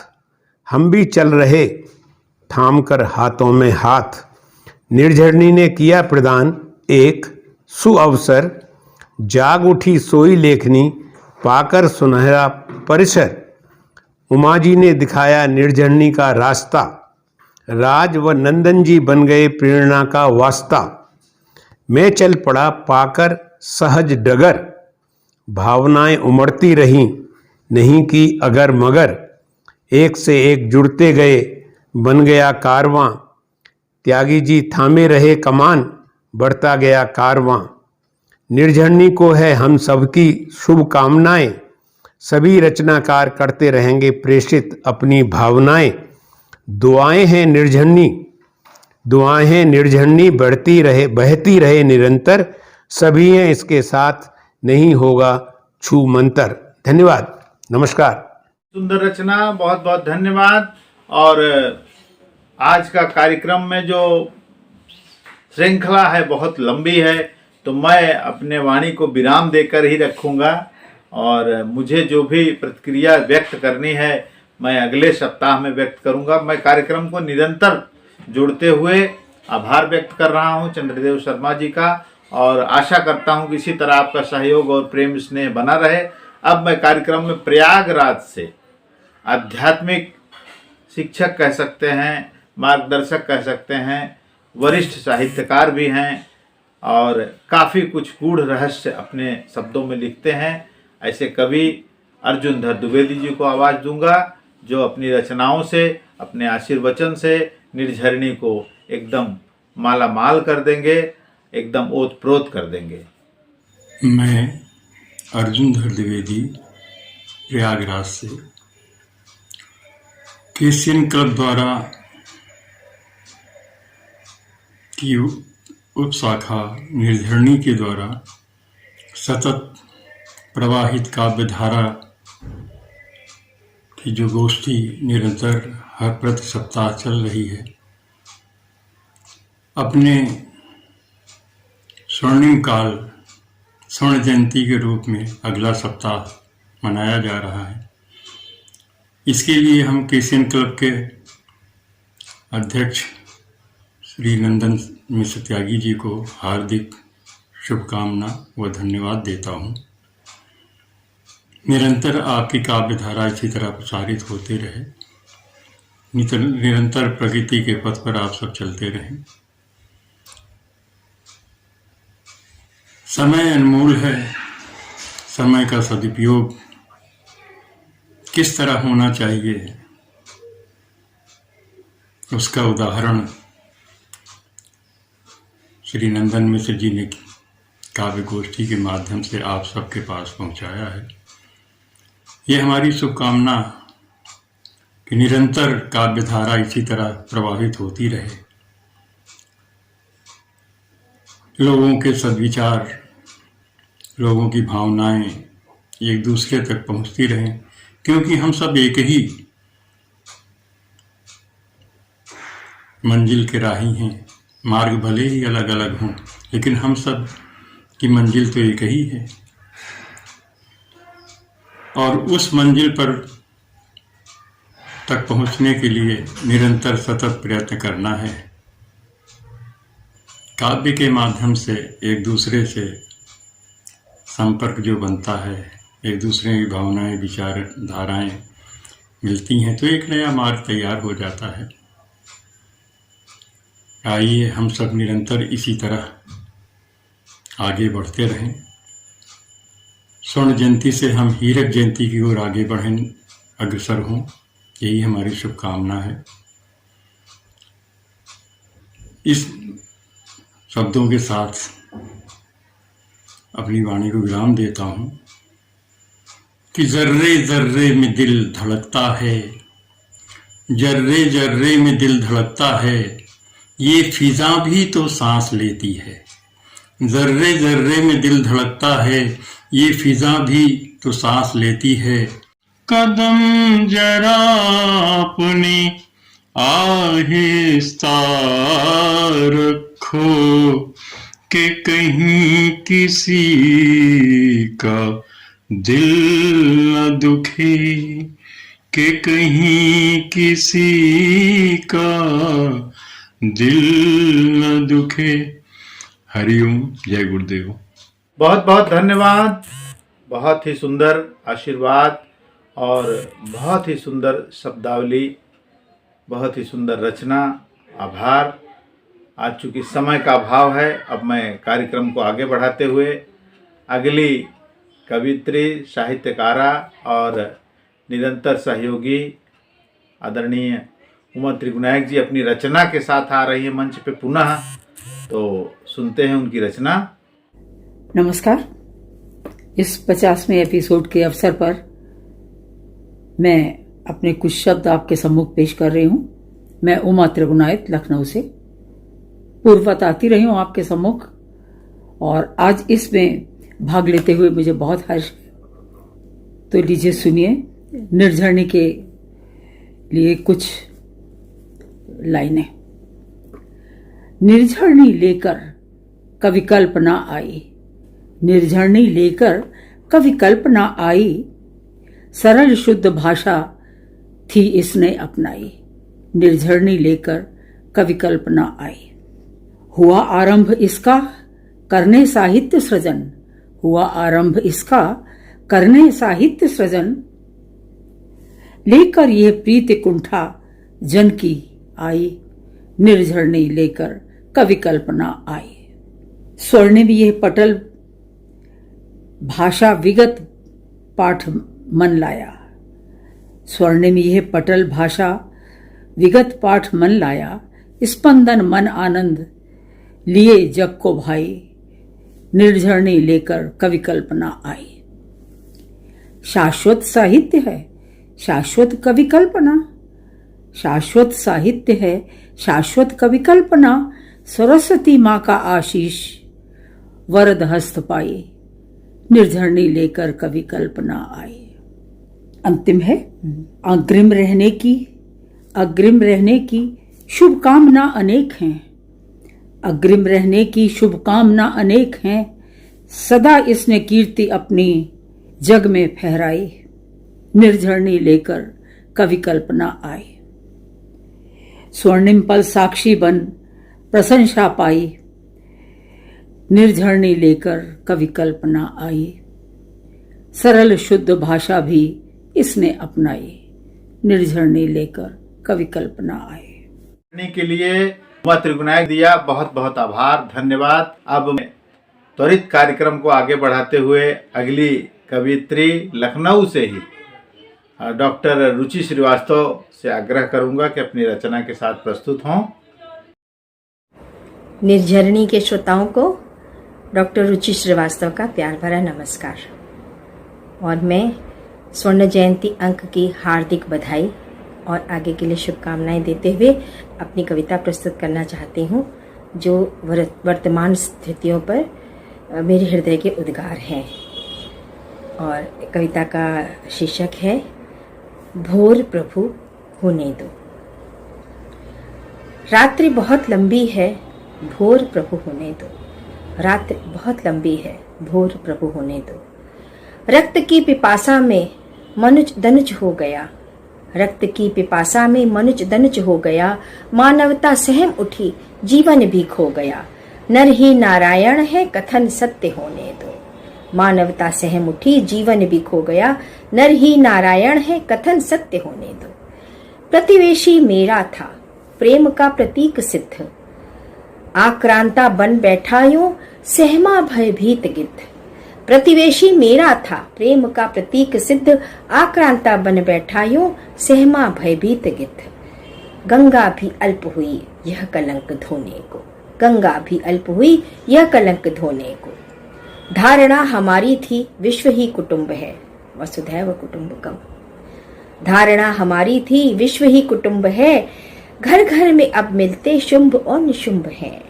हम भी चल रहे थाम कर हाथों में हाथ। निर्झरणी ने किया प्रदान एक सुअवसर, जाग उठी सोई लेखनी पाकर सुनहरा परिसर। उमा जी ने दिखाया निर्झरणी का रास्ता, राज व नंदन जी बन गए प्रेरणा का वास्ता। मैं चल पड़ा पाकर सहज डगर, भावनाएं उमड़ती रहीं नहीं कि अगर मगर। एक से एक जुड़ते गए बन गया कारवां, त्यागी जी थामे रहे कमान, बढ़ता गया कारवां। निर्झरणी को है हम सबकी शुभकामनाएं, सभी रचनाकार करते रहेंगे प्रेषित अपनी भावनाएं। दुआएं हैं निर्झरणी बहती रहे निरंतर, सभी हैं इसके साथ नहीं होगा छू मंतर। धन्यवाद, नमस्कार। सुंदर रचना, बहुत बहुत धन्यवाद। और आज का कार्यक्रम में जो श्रृंखला है बहुत लंबी है, तो मैं अपने वाणी को विराम देकर ही रखूँगा। और मुझे जो भी प्रतिक्रिया व्यक्त करनी है मैं अगले सप्ताह में व्यक्त करूंगा। मैं कार्यक्रम को निरंतर जोड़ते हुए आभार व्यक्त कर रहा हूं चंद्रदेव शर्मा जी का, और आशा करता हूं कि इसी तरह आपका सहयोग और प्रेम स्नेह बना रहे। अब मैं कार्यक्रम में प्रयागराज से आध्यात्मिक शिक्षक कह सकते हैं, मार्गदर्शक कह सकते हैं, वरिष्ठ साहित्यकार भी हैं और काफ़ी कुछ गूढ़ रहस्य अपने शब्दों में लिखते हैं, ऐसे कवि अर्जुनधर द्विवेदी जी को आवाज़ दूंगा, जो अपनी रचनाओं से, अपने आशीर्वचन से निर्झरणी को एकदम माला माल कर देंगे, एकदम ओतप्रोत कर देंगे। मैं अर्जुनधर द्विवेदी प्रयागराज से केसीएन क्लब द्वारा की उपशाखा निर्झरणी के द्वारा सतत प्रवाहित काव्यधारा की जो गोष्ठी निरंतर हर प्रति सप्ताह चल रही है, अपने स्वर्णिम काल स्वर्ण जयंती के रूप में अगला सप्ताह मनाया जा रहा है। इसके लिए हम केसीएन क्लब के अध्यक्ष श्री नंदन मिश्र त्यागी जी को हार्दिक शुभकामना व धन्यवाद देता हूँ। निरंतर आपकी काव्यधारा इसी तरह प्रसारित होते रहे। निरंतर प्रगति के पथ पर आप सब चलते रहें। समय अनमोल है, समय का सदुपयोग किस तरह होना चाहिए उसका उदाहरण श्री नंदन मिश्र जी ने काव्य गोष्ठी के माध्यम से आप सबके पास पहुंचाया है। यह हमारी शुभकामना कि निरंतर काव्य धारा इसी तरह प्रवाहित होती रहे, लोगों के सद्विचार, लोगों की भावनाएं एक दूसरे तक पहुंचती रहें, क्योंकि हम सब एक ही मंजिल के राही हैं। मार्ग भले ही अलग अलग हों, लेकिन हम सब की मंजिल तो एक ही है, और उस मंजिल पर तक पहुंचने के लिए निरंतर सतत प्रयत्न करना है। काव्य के माध्यम से एक दूसरे से संपर्क जो बनता है, एक दूसरे की भावनाएं, विचार धाराएं मिलती हैं, तो एक नया मार्ग तैयार हो जाता है। आइए हम सब निरंतर इसी तरह आगे बढ़ते रहें। स्वर्ण जयंती से हम हीरक जयंती की ओर आगे बढ़ें, अग्रसर हों, यही हमारी शुभकामना है। इस शब्दों के साथ अपनी वाणी को विराम देता हूं कि जर्रे जर्रे में दिल धड़कता है, जर्रे जर्रे में दिल धड़कता है, ये फिजा भी तो सांस लेती है। जर्रे जर्रे में दिल धड़कता है, ये फिजा भी तो सांस लेती है। कदम जरा अपने आहिस्ता रखो कि कहीं किसी का दिल न दुखे, कि कहीं किसी का दिल न दुखे। हरिओम, जय गुरुदेव। बहुत बहुत धन्यवाद। बहुत ही सुंदर आशीर्वाद और बहुत ही सुंदर शब्दावली, बहुत ही सुंदर रचना। आभार। आज चूँकि समय का अभाव है, अब मैं कार्यक्रम को आगे बढ़ाते हुए अगली कवित्री, साहित्यकारा और निरंतर सहयोगी आदरणीय उमा त्रिगुनायक जी अपनी रचना के साथ आ रही है मंच पे पुनः, तो सुनते हैं उनकी रचना। नमस्कार। इस 50वें एपिसोड के अवसर पर मैं अपने कुछ शब्द आपके सम्मुख पेश कर रही हूँ। मैं उमा त्रिगुनायत लखनऊ से पूर्ववत आती रही हूँ आपके सम्मुख, और आज इसमें भाग लेते हुए मुझे बहुत हर्ष है। तो लीजिए सुनिए निर्झरणी के लिए कुछ लाइनें। निर्झरणी लेकर कवि कल्पना आई, निर्झरणी लेकर कवि कल्पना आई, सरल शुद्ध भाषा थी इसने अपनाई, निर्झरणी लेकर कवि कल्पना आई। हुआ आरंभ इसका करने साहित्य सृजन, हुआ आरंभ इसका करने साहित्य सृजन, लेकर यह प्रीति कुंठा जन की आई, निर्झरणी लेकर कवि कल्पना आई। स्वर्णिम यह पटल भाषा विगत पाठ मन लाया, स्वर्णिम यह पटल भाषा विगत पाठ मन लाया, स्पंदन मन आनंद लिए जग को भाई, निर्झरणी लेकर कवि कल्पना आई। शाश्वत साहित्य है शाश्वत कवि कल्पना, शाश्वत साहित्य है शाश्वत कवि कल्पना, सरस्वती माँ का आशीष वरद हस्त पाई, निर्झरणी लेकर कवि कल्पना आई। अंतिम है, अग्रिम रहने की शुभकामना अनेक हैं, अग्रिम रहने की शुभकामना अनेक हैं, सदा इसने कीर्ति अपनी जग में फहराई, निर्झरणी लेकर कवि कल्पना आई। स्वर्णिम पल साक्षी बन प्रशंसा पाई, निर्झरणी लेकर कवि कल्पना आई, सरल शुद्ध भाषा भी इसने अपनाई, निर्झरणी लेकर कवि कल्पना आए। के लिए मत त्रिगुणायक दिया, बहुत बहुत आभार, धन्यवाद। अब मैं त्वरित कार्यक्रम को आगे बढ़ाते हुए अगली कवियत्री लखनऊ से ही डॉक्टर रुचि श्रीवास्तव से आग्रह करूंगा कि अपनी रचना के साथ प्रस्तुत हों। निर्झरणी के श्रोताओं को डॉक्टर रुचि श्रीवास्तव का प्यार भरा नमस्कार। और मैं स्वर्ण जयंती अंक की हार्दिक बधाई और आगे के लिए शुभकामनाएं देते हुए अपनी कविता प्रस्तुत करना चाहती हूँ, जो वर्तमान स्थितियों पर मेरे हृदय के उद्गार हैं। और कविता का शीर्षक है भोर प्रभु होने दो। रात्रि बहुत लंबी है, भोर प्रभु होने दो। रात्रि बहुत लंबी है, भोर प्रभु होने दो। रक्त की पिपासा में मनुज दनुज हो गया, रक्त की पिपासा में मनुज दनुज हो गया। मानवता सहम उठी, जीवन भी खो गया। नर ही नारायण है, कथन सत्य होने दो। मानवता सहम उठी, जीवन भी खो गया। नर ही नारायण है, कथन सत्य होने दो। प्रतिवेशी मेरा था, प्रेम का प्रतीक सिद्ध। आक्रांता बन बैठा यूं, सहमा भयभीत गिद्ध। प्रतिवेशी मेरा था, प्रेम का प्रतीक सिद्ध। आक्रांता बन बैठा यूं, सहमा भयभीत गिद्ध। गंगा भी अल्प हुई यह कलंक धोने को, गंगा भी अल्प हुई यह कलंक धोने को। धारणा हमारी थी विश्व ही कुटुंब है, वसुधैव कुटुंबकम। धारणा हमारी थी विश्व ही कुटुंब है, घर घर में अब मिलते शुंभ और निशुंभ हैं।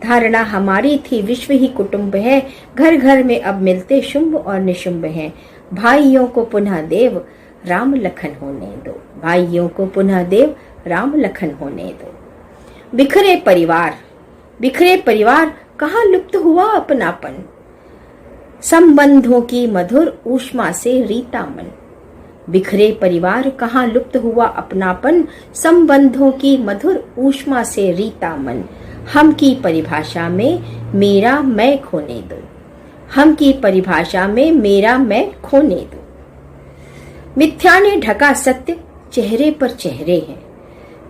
धारणा हमारी थी विश्व ही कुटुंब है, घर घर में अब मिलते शुंभ और निशुंभ हैं। भाइयों को पुनः देव राम लखन होने दो, भाइयों को पुनः देव राम लखन होने दो। बिखरे परिवार कहाँ लुप्त हुआ अपनापन। संबंधों की मधुर ऊष्मा से रीता मन। बिखरे परिवार कहाँ लुप्त हुआ अपनापन। संबंधों की मधुर ऊष्मा से रीता मन। हम की परिभाषा में मेरा मैं खोने दो, हम की परिभाषा में मेरा मैं खोने दो। मिथ्या ने ढका सत्य चेहरे पर चेहरे हैं,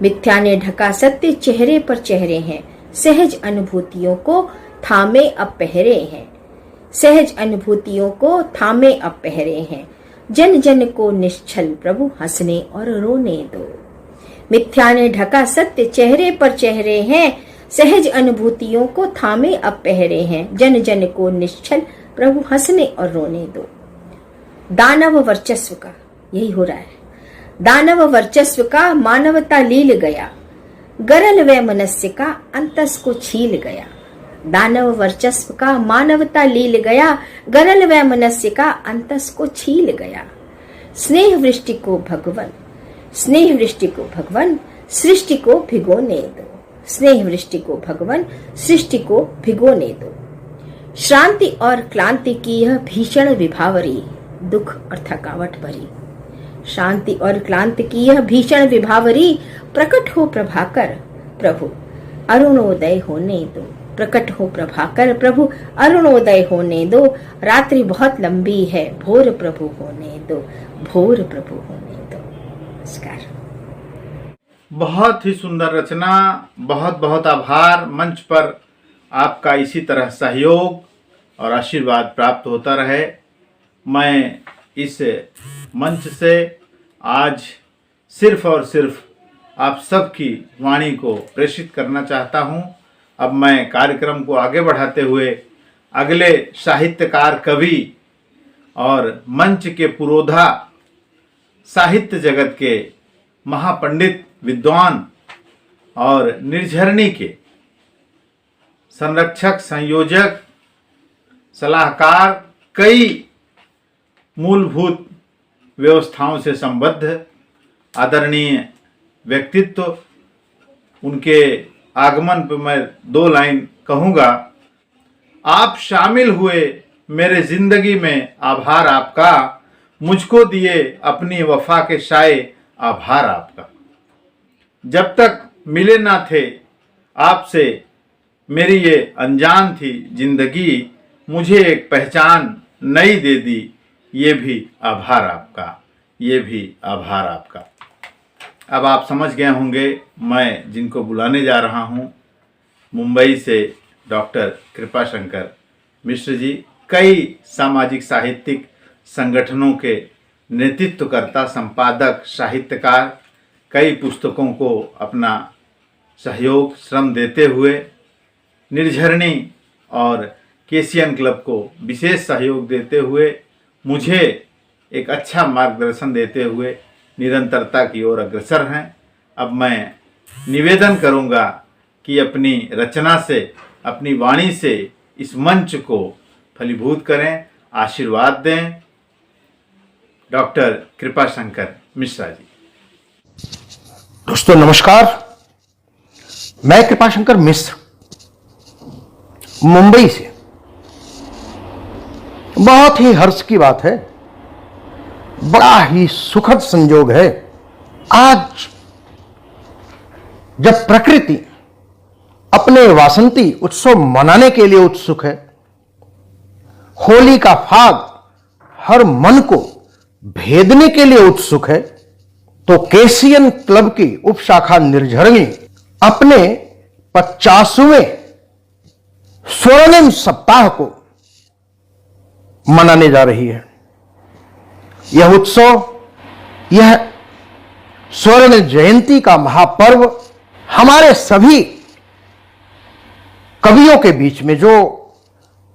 मिथ्या ने ढका सत्य चेहरे पर चेहरे हैं। सहज अनुभूतियों को थामे अब पहरे हैं, सहज अनुभूतियों को थामे अब पहरे हैं। जन जन को निश्चल प्रभु हंसने और रोने दो। मिथ्या ने ढका सत्य चेहरे पर चेहरे हैं, सहज अनुभूतियों को थामे अब पहरे हैं। जन जन को निश्चल प्रभु हंसने और रोने दो। दानव वर्चस्व का यही हो रहा है, दानव वर्चस्व का मानवता लील गया। गरल व मनस्य का अंतस को छील गया। दानव वर्चस्व का मानवता लील गया, गरल व मनस्य का अंतस को छील गया। स्नेह वृष्टि को भगवन, स्नेह वृष्टि को भगवन सृष्टि को भिगोने दो। स्नेह वृष्टि को भगवन सृष्टि को भिगोने दो। श्रांति और क्लांति की यह भीषण विभावरी, दुख और थकावट भरी। शांति और क्लांति की यह भीषण विभावरी, प्रकट हो प्रभाकर प्रभु अरुणोदय होने दो। प्रकट हो प्रभाकर प्रभु अरुणोदय होने दो। रात्रि बहुत लंबी है, भोर प्रभु होने दो, भोर प्रभु होने दो। नमस्कार। बहुत ही सुंदर रचना, बहुत बहुत आभार। मंच पर आपका इसी तरह सहयोग और आशीर्वाद प्राप्त होता रहे। मैं इस मंच से आज सिर्फ और सिर्फ आप सबकी वाणी को प्रेषित करना चाहता हूं। अब मैं कार्यक्रम को आगे बढ़ाते हुए अगले साहित्यकार, कवि और मंच के पुरोधा, साहित्य जगत के महापंडित, विद्वान और निर्झरणी के संरक्षक, संयोजक, सलाहकार, कई मूलभूत व्यवस्थाओं से संबद्ध आदरणीय व्यक्तित्व, उनके आगमन पर मैं 2 लाइन कहूँगा। आप शामिल हुए मेरे जिंदगी में, आभार आपका। मुझको दिए अपनी वफा के साए, आभार आपका। जब तक मिले ना थे आपसे मेरी ये अनजान थी जिंदगी, मुझे एक पहचान नई दे दी, ये भी आभार आपका, ये भी आभार आपका। अब आप समझ गए होंगे मैं जिनको बुलाने जा रहा हूँ, मुंबई से डॉक्टर कृपाशंकर मिश्र जी, कई सामाजिक साहित्यिक संगठनों के नेतृत्वकर्ता, संपादक, साहित्यकार, कई पुस्तकों को अपना सहयोग श्रम देते हुए निर्झरणी और केसीएन क्लब को विशेष सहयोग देते हुए मुझे एक अच्छा मार्गदर्शन देते हुए निरंतरता की ओर अग्रसर हैं। अब मैं निवेदन करूंगा कि अपनी रचना से, अपनी वाणी से इस मंच को फलीभूत करें, आशीर्वाद दें। डॉक्टर कृपाशंकर मिश्रा जी। दोस्तों नमस्कार, मैं कृपाशंकर मिश्र मुंबई से। बहुत ही हर्ष की बात है, बड़ा ही सुखद संयोग है, आज जब प्रकृति अपने वासंती उत्सव मनाने के लिए उत्सुक है, होली का फाग हर मन को भेदने के लिए उत्सुक है, तो केसीएन क्लब की उपशाखा निर्झरणी अपने 50वें स्वर्णिम सप्ताह को मनाने जा रही है। यह उत्सव, यह स्वर्ण जयंती का महापर्व हमारे सभी कवियों के बीच में, जो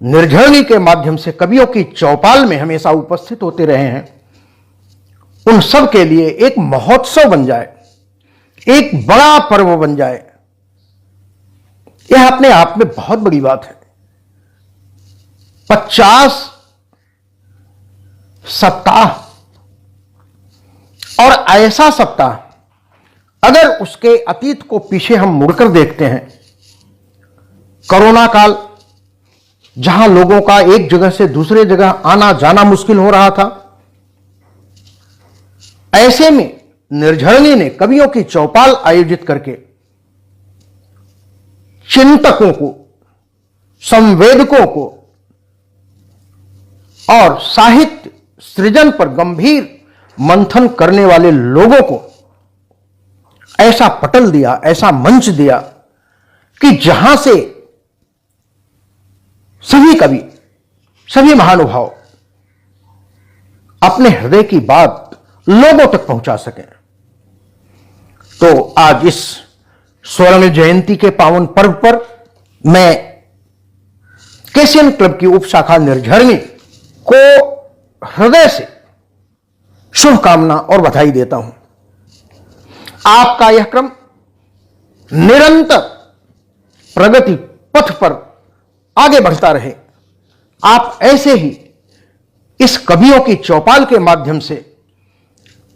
निर्झरणी के माध्यम से कवियों की चौपाल में हमेशा उपस्थित होते रहे हैं, उन सब के लिए एक महोत्सव बन जाए, एक बड़ा पर्व बन जाए। यह अपने आप में बहुत बड़ी बात है। 50 सप्ताह, और ऐसा सप्ताह, अगर उसके अतीत को पीछे हम मुड़कर देखते हैं, कोरोना काल, जहां लोगों का एक जगह से दूसरे जगह आना जाना मुश्किल हो रहा था, ऐसे में निर्झरणी ने कवियों की चौपाल आयोजित करके चिंतकों को, संवेदकों को और साहित्य सृजन पर गंभीर मंथन करने वाले लोगों को ऐसा पटल दिया, ऐसा मंच दिया कि जहां से सभी कवि, सभी महानुभाव अपने हृदय की बात लोगों तक पहुंचा सकें। तो आज इस स्वर्ण जयंती के पावन पर्व पर मैं केसीएन क्लब की उपशाखा निर्झरणी को हृदय से शुभकामना और बधाई देता हूं। आपका यह क्रम निरंतर प्रगति पथ पर आगे बढ़ता रहे। आप ऐसे ही इस कवियों की चौपाल के माध्यम से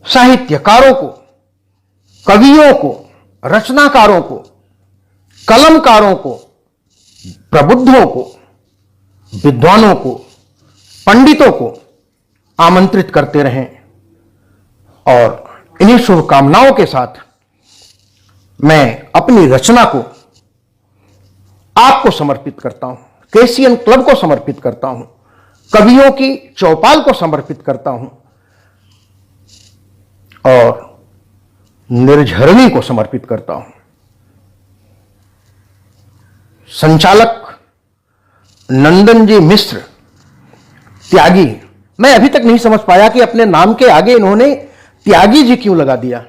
साहित्यकारों को, कवियों को, रचनाकारों को, कलमकारों को, प्रबुद्धों को, विद्वानों को, पंडितों को आमंत्रित करते रहें। और इन्हीं शुभकामनाओं के साथ मैं अपनी रचना को आपको समर्पित करता हूं, केसीएन क्लब को समर्पित करता हूं, कवियों की चौपाल को समर्पित करता हूं और निर्झरणी को समर्पित करता हूं। संचालक नंदन जी मिश्र त्यागी, मैं अभी तक नहीं समझ पाया कि अपने नाम के आगे इन्होंने त्यागी जी क्यों लगा दिया,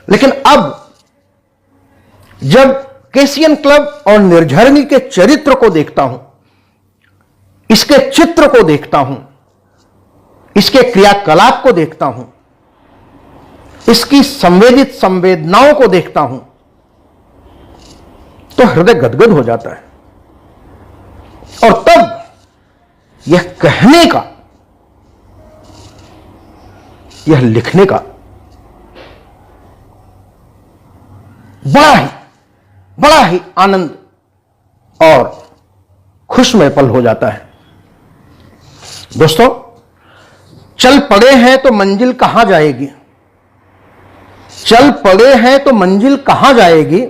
लेकिन अब जब केसीएन क्लब और निर्झरणी के चरित्र को देखता हूं, इसके चित्र को देखता हूं, इसके क्रियाकलाप को देखता हूं, इसकी संवेदित संवेदनाओं को देखता हूं, तो हृदय गदगद हो जाता है। और तब यह कहने का, यह लिखने का बड़ा ही आनंद और खुशमय पल हो जाता है। दोस्तों, चल पड़े हैं तो मंजिल कहां जाएगी, चल पड़े हैं तो मंजिल कहां जाएगी,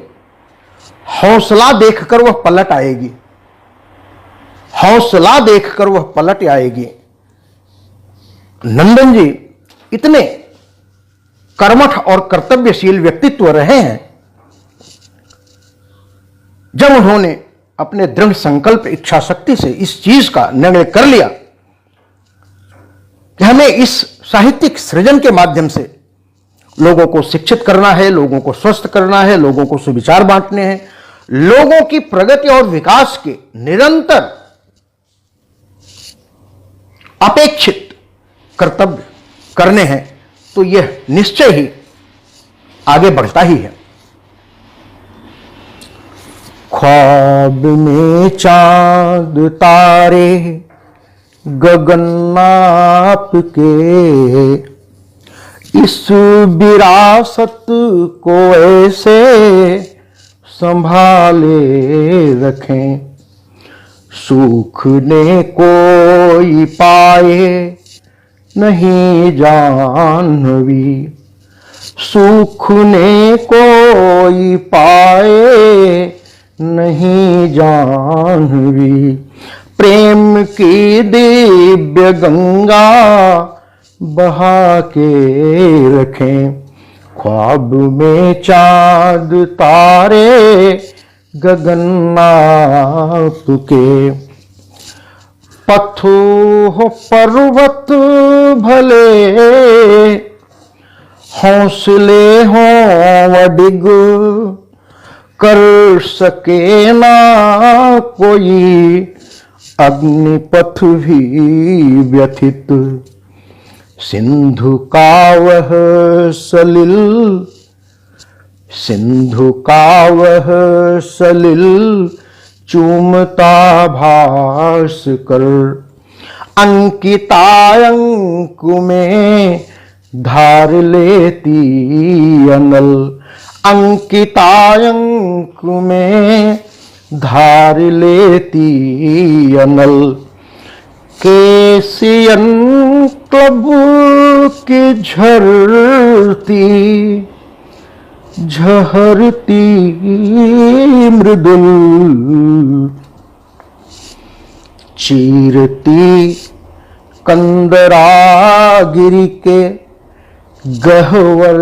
हौसला देखकर वह पलट आएगी, हौसला देखकर वह पलट आएगी। नंदन जी इतने कर्मठ और कर्तव्यशील व्यक्तित्व रहे हैं। जब उन्होंने अपने दृढ़ संकल्प इच्छा शक्ति से इस चीज का निर्णय कर लिया कि हमें इस साहित्यिक सृजन के माध्यम से लोगों को शिक्षित करना है, लोगों को स्वस्थ करना है, लोगों को सुविचार बांटने हैं, लोगों की प्रगति और विकास के निरंतर अपेक्षित कर्तव्य करने हैं, तो यह निश्चय ही आगे बढ़ता ही है। ख्वाब में चांद तारे गगन नाप के, इस विरासत को ऐसे संभाले रखें, सूखने कोई पाए नहीं जाह्नवी, सूखने कोई पाए नहीं जाह्नवी, प्रेम की दिव्य गंगा बहा के रखें, ख्वाब में चांद तारे गगन नाप के, पत्थर हो पर्वत भले हौसले हो वडिग, कर सके ना कोई अग्निपथ भी व्यथित, सिंधु का वह सलिल, सिंधु का वह सलिल चूमता भास कर, अंकिता अंक में धार लेती अनल, अंकिता अंक में धार लेती अनल, केसियन क्लब की झरती झहरती मृदुल, चीरती कंदरागिरी के गहवर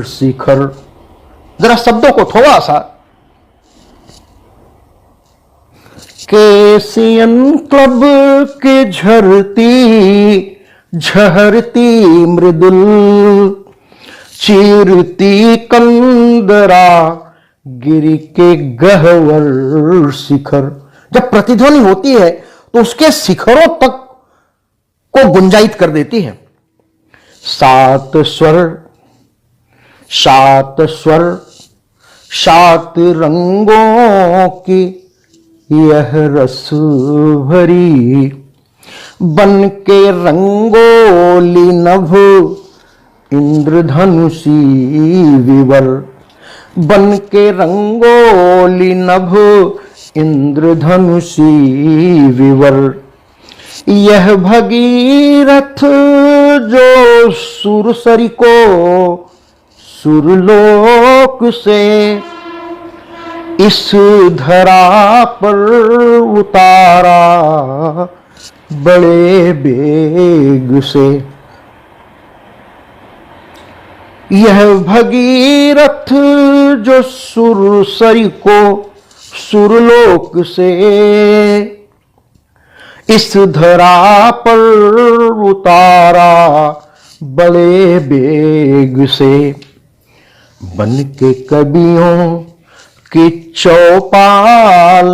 शिखर। जरा शब्दों को थोड़ा सा, केसियन क्लब की झरती झहरती मृदुल, चीरती कंदरा गिरी के गहवर शिखर। जब प्रतिध्वनि होती है तो उसके शिखरों तक को गुंजायित कर देती है। सात स्वर, सात स्वर, सात रंगों की यह रस भरी, बन के रंगोली नभ इंद्रधनुषी विवर, बन के रंगोली नभ इंद्रधनुषी विवर। यह भगीरथ जो सुरसरी को सुरलोक से इस धरा पर उतारा बड़े बेग से। यह भगीरथ जो सुरसरी को सुरलोक से इस धरा पर उतारा बड़े बेग से। बन के कवियों की चौपाल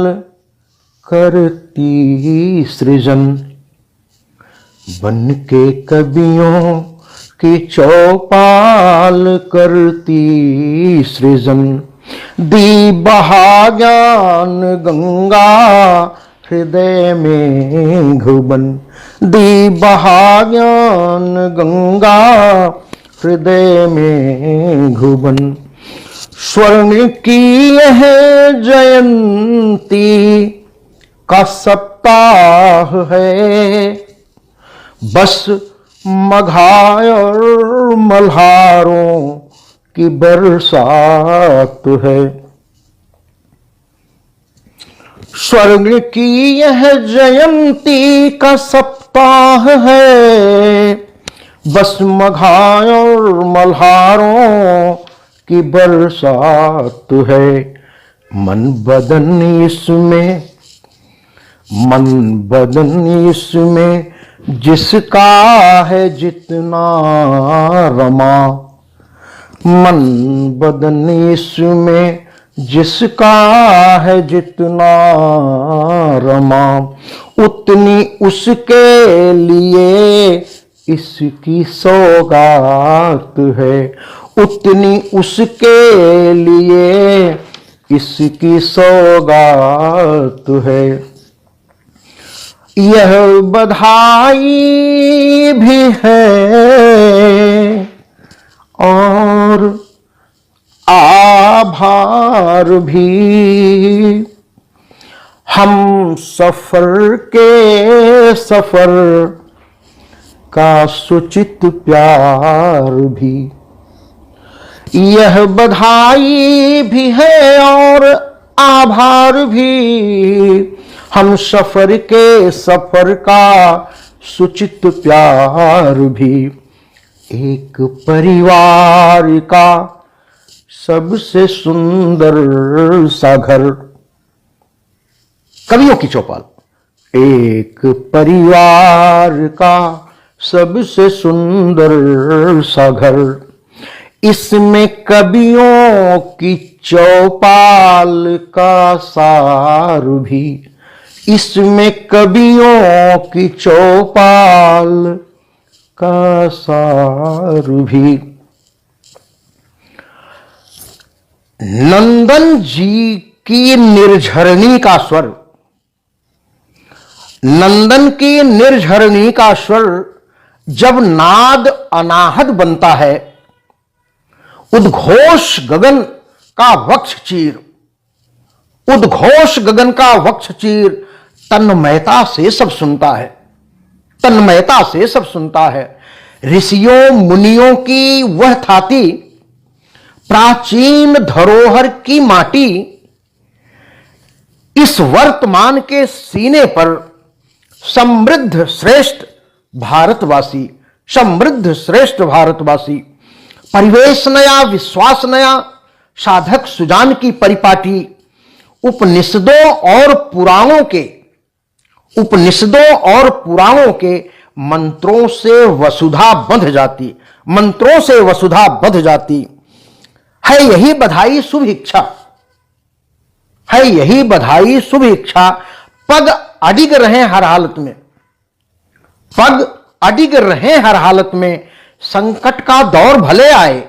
करती सृजन, बन के कवियों की चौपाल करती सृजन। दी बहा ज्ञान गंगा हृदय में घुबन, दी बहा ज्ञान गंगा हृदय में घुबन। स्वर्ण की यह जयंती का सप्ताह है, बस मघाय और मल्हारों की बरसात है। स्वर्ण की यह जयंती का सप्ताह है, बस मघाय और मल्हारों की बरसात है। मन बदन इसमें जिसका है जितना रमा। मन बदन इसमें जिसका है जितना रमा, उतनी उसके लिए इसकी सौगात है। उतनी उसके लिए इसकी सौगात है। यह बधाई भी है और आभार भी। हम सफर का सुचित प्यार भी। यह बधाई भी है और आभार भी। हम सफर का सुचित प्यार भी। एक परिवार का सबसे सुंदर सा घर। कवियों की चौपाल। एक परिवार का सबसे सुंदर सा घर, इसमें कवियों की चौपाल का सार भी। इसमें कवियों की चौपाल का सार भी। नंदन जी की निर्झरणी का स्वर। नंदन की निर्झरणी का स्वर जब नाद अनाहत बनता है, उद्घोष गगन का वक्ष चीर। उद्घोष गगन का वक्ष चीर तन्मयता से सब सुनता है। तन्मयता से सब सुनता है। ऋषियों मुनियों की वह थाती, प्राचीन धरोहर की माटी, इस वर्तमान के सीने पर समृद्ध श्रेष्ठ भारतवासी। समृद्ध श्रेष्ठ भारतवासी। परिवेश नया, विश्वास नया, साधक सुजान की परिपाटी। उपनिषदों और पुराणों के मंत्रों से वसुधा बंध जाती। मंत्रों से वसुधा बंध जाती है। यही बधाई शुभ इच्छा है। यही बधाई शुभ इच्छा। पग अडिग रहे हर हालत में। पग अडिग रहे हर हालत में। संकट का दौर भले आए,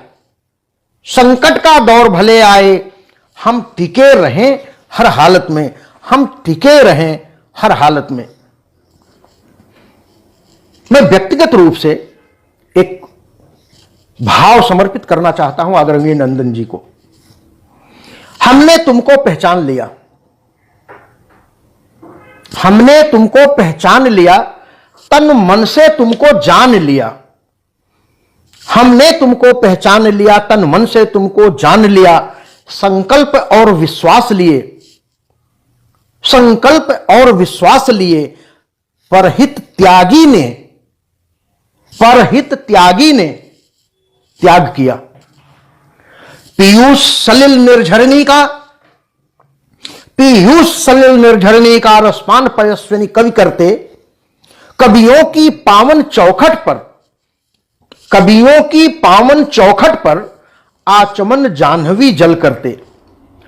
संकट का दौर भले आए, हम टिके रहें हर हालत में। हम टिके रहें हर हालत में। मैं व्यक्तिगत रूप से एक भाव समर्पित करना चाहता हूं आदरणीय नंदन जी को। हमने तुमको पहचान लिया। हमने तुमको पहचान लिया। तन मन से तुमको जान लिया। हमने तुमको पहचान लिया, तन मन से तुमको जान लिया। संकल्प और विश्वास लिए, संकल्प और विश्वास लिए परहित त्यागी ने त्याग किया। पीयूष सलिल निर्झरणी का रसपान पयस्विनी कवि करते। कवियों की पावन चौखट पर आचमन जाह्नवी जल करते।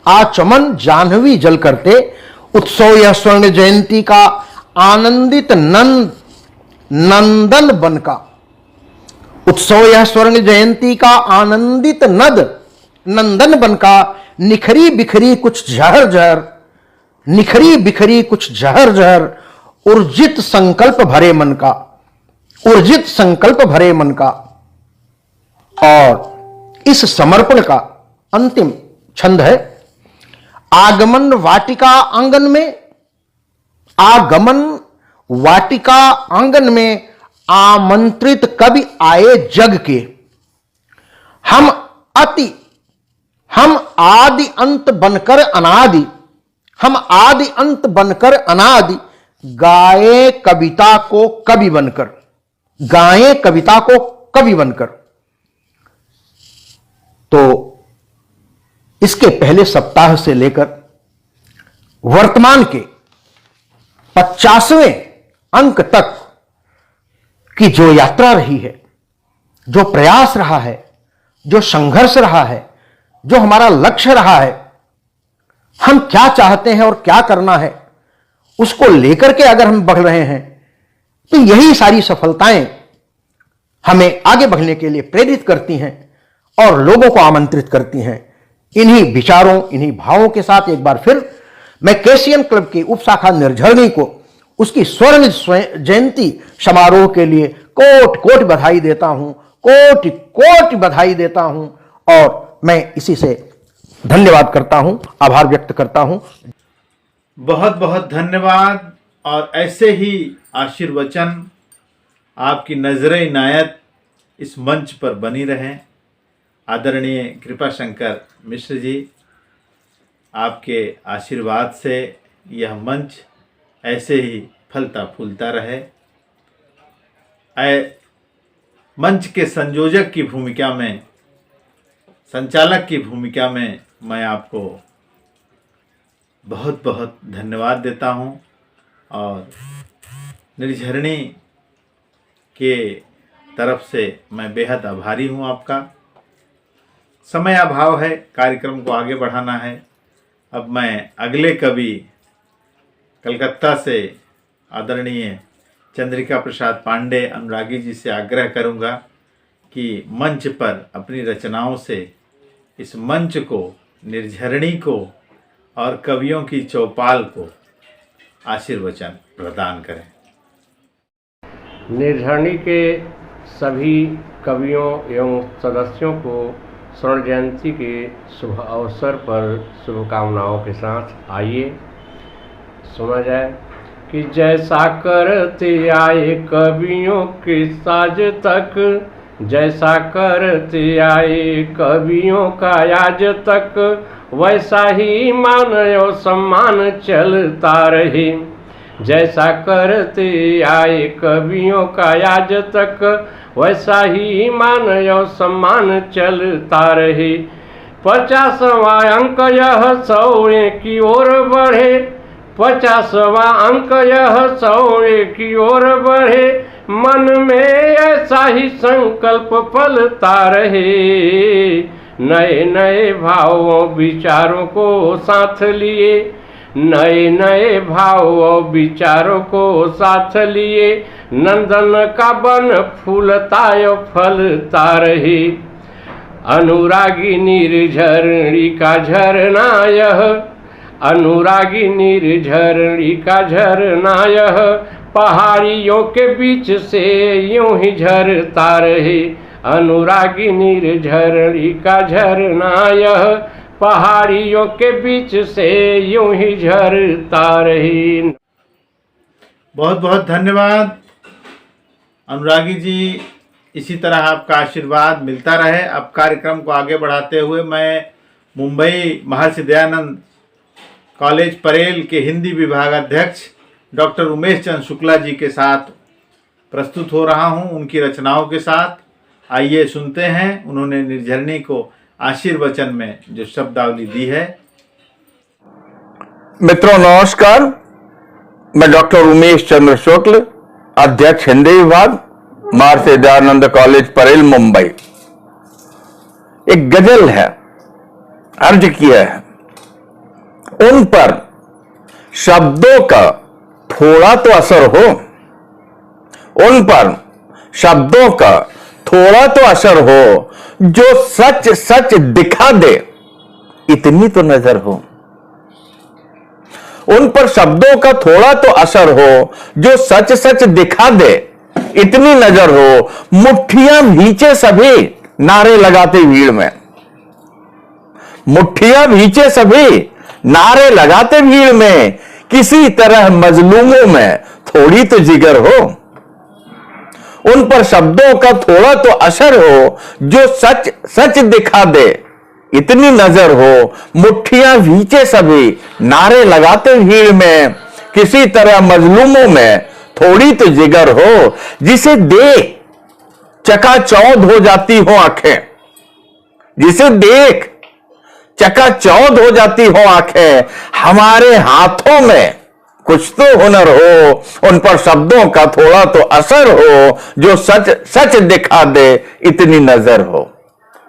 आचमन जाह्नवी जल करते। उत्सव यह स्वर्ण जयंती का आनंदित नंदन बन का। उत्सव यह स्वर्ण जयंती का आनंदित नंदन बन का। निखरी बिखरी कुछ जहर जहर, निखरी बिखरी कुछ जहर जहर, ऊर्जित संकल्प भरे मन का। ऊर्जित संकल्प भरे मन का। और इस समर्पण का अंतिम छंद है। आगमन वाटिका आंगन में, आगमन वाटिका आंगन में आमंत्रित कवि आए जग के। हम आदि अंत बनकर अनादि, हम आदि अंत बनकर अनादि, गाए कविता को कवि बनकर, गाए कविता को कवि बनकर। तो इसके पहले सप्ताह से लेकर वर्तमान के 50वें अंक तक की जो यात्रा रही है, जो प्रयास रहा है, जो संघर्ष रहा है, जो हमारा लक्ष्य रहा है, हम क्या चाहते हैं और क्या करना है, उसको लेकर के अगर हम बढ़ रहे हैं तो यही सारी सफलताएं हमें आगे बढ़ने के लिए प्रेरित करती हैं और लोगों को आमंत्रित करती हैं। इन्हीं विचारों, इन्हीं भावों के साथ एक बार फिर मैं केसीएन क्लब की उपशाखा निर्झरणी को उसकी स्वर्ण जयंती समारोह के लिए कोट कोट बधाई देता हूं, कोटि कोटि बधाई देता हूं और मैं इसी से धन्यवाद करता हूं, आभार व्यक्त करता हूं। बहुत बहुत धन्यवाद। और ऐसे ही आशीर्वचन, आपकी नजर इनायत इस मंच पर बनी रहें। आदरणीय कृपा शंकर मिश्र जी, आपके आशीर्वाद से यह मंच ऐसे ही फलता फूलता रहे। मंच के संयोजक की भूमिका में, संचालक की भूमिका में मैं आपको बहुत बहुत धन्यवाद देता हूं और निर्झरणी के तरफ से मैं बेहद आभारी हूं आपका। समय अभाव है, कार्यक्रम को आगे बढ़ाना है। अब मैं अगले कवि कलकत्ता से आदरणीय चंद्रिका प्रसाद पांडे अनुरागी जी से आग्रह करूंगा कि मंच पर अपनी रचनाओं से इस मंच को, निर्झरणी को और कवियों की चौपाल को आशीर्वचन प्रदान करें। निर्झरणी के सभी कवियों एवं सदस्यों को स्वर्ण जयंती के शुभ अवसर पर शुभकामनाओं के साथ आइए सुना जाए कि जैसा करते आए कवियों के साज तक, जैसा करते आए कवियों का आज तक, वैसा ही मान और सम्मान चलता रहे। जैसा करते आए कवियों का आज तक, वैसा ही मान और सम्मान चलता रहे। 50वां अंक यह 100 की ओर बढ़े, 50वां अंक यह 100 की ओर बढ़े। मन में ऐसा ही संकल्प पलता रहे। नए नए भावों विचारों को साथ लिए, नए नए भावों विचारों को साथ लिए, नंदन का बन फूलता फलता रहे। अनुरागी निर्झरणी का झरना यह, अनुरागी निर्झरणी का झरना यह, पहाड़ियों के बीच से यूं ही झरता रहे। अनुरागी निर्झरणी का झरना यह, पहाड़ियों के बीच से यूं ही झरता रहे। बहुत बहुत धन्यवाद अनुरागी जी। इसी तरह आपका आशीर्वाद मिलता रहे। अब कार्यक्रम को आगे बढ़ाते हुए मैं मुंबई महर्षि दयानंद कॉलेज परेल के हिंदी विभाग अध्यक्ष डॉक्टर उमेश चंद्र शुक्ला जी के साथ प्रस्तुत हो रहा हूं, उनकी रचनाओं के साथ। आइए सुनते हैं उन्होंने निर्झरणी को आशीर्वचन में जो शब्दावली दी है। मित्रों नमस्कार, मैं डॉक्टर उमेश चंद्र शुक्ल, अध्यक्ष हिंदी विभाग, महर्षि दयानंद कॉलेज परेल मुंबई। एक गजल है, अर्ज किया है, उन पर शब्दों का थोड़ा तो असर हो, उन पर शब्दों का थोड़ा तो असर हो, जो सच सच दिखा दे इतनी तो नजर हो। उन पर शब्दों का थोड़ा तो असर हो, जो सच सच दिखा दे इतनी नजर हो। मुट्ठियां भींचे सभी नारे लगाते भीड़ में, मुट्ठियां भींचे सभी नारे लगाते भीड़ में, किसी तरह मजलूमों में थोड़ी तो जिगर हो। उन पर शब्दों का थोड़ा तो असर हो, जो सच सच दिखा दे इतनी नजर हो। मुट्ठियां भींचे सभी नारे लगाते भीड़ में, किसी तरह मजलूमों में थोड़ी तो जिगर हो। जिसे देख चकाचौंध हो जाती हो आंखें, जिसे देख चकाचौंध हो जाती हो आंखें। हमारे हाथों में कुछ तो हुनर हो, उन पर शब्दों का थोड़ा तो असर हो, जो सच सच दिखा दे इतनी नजर हो।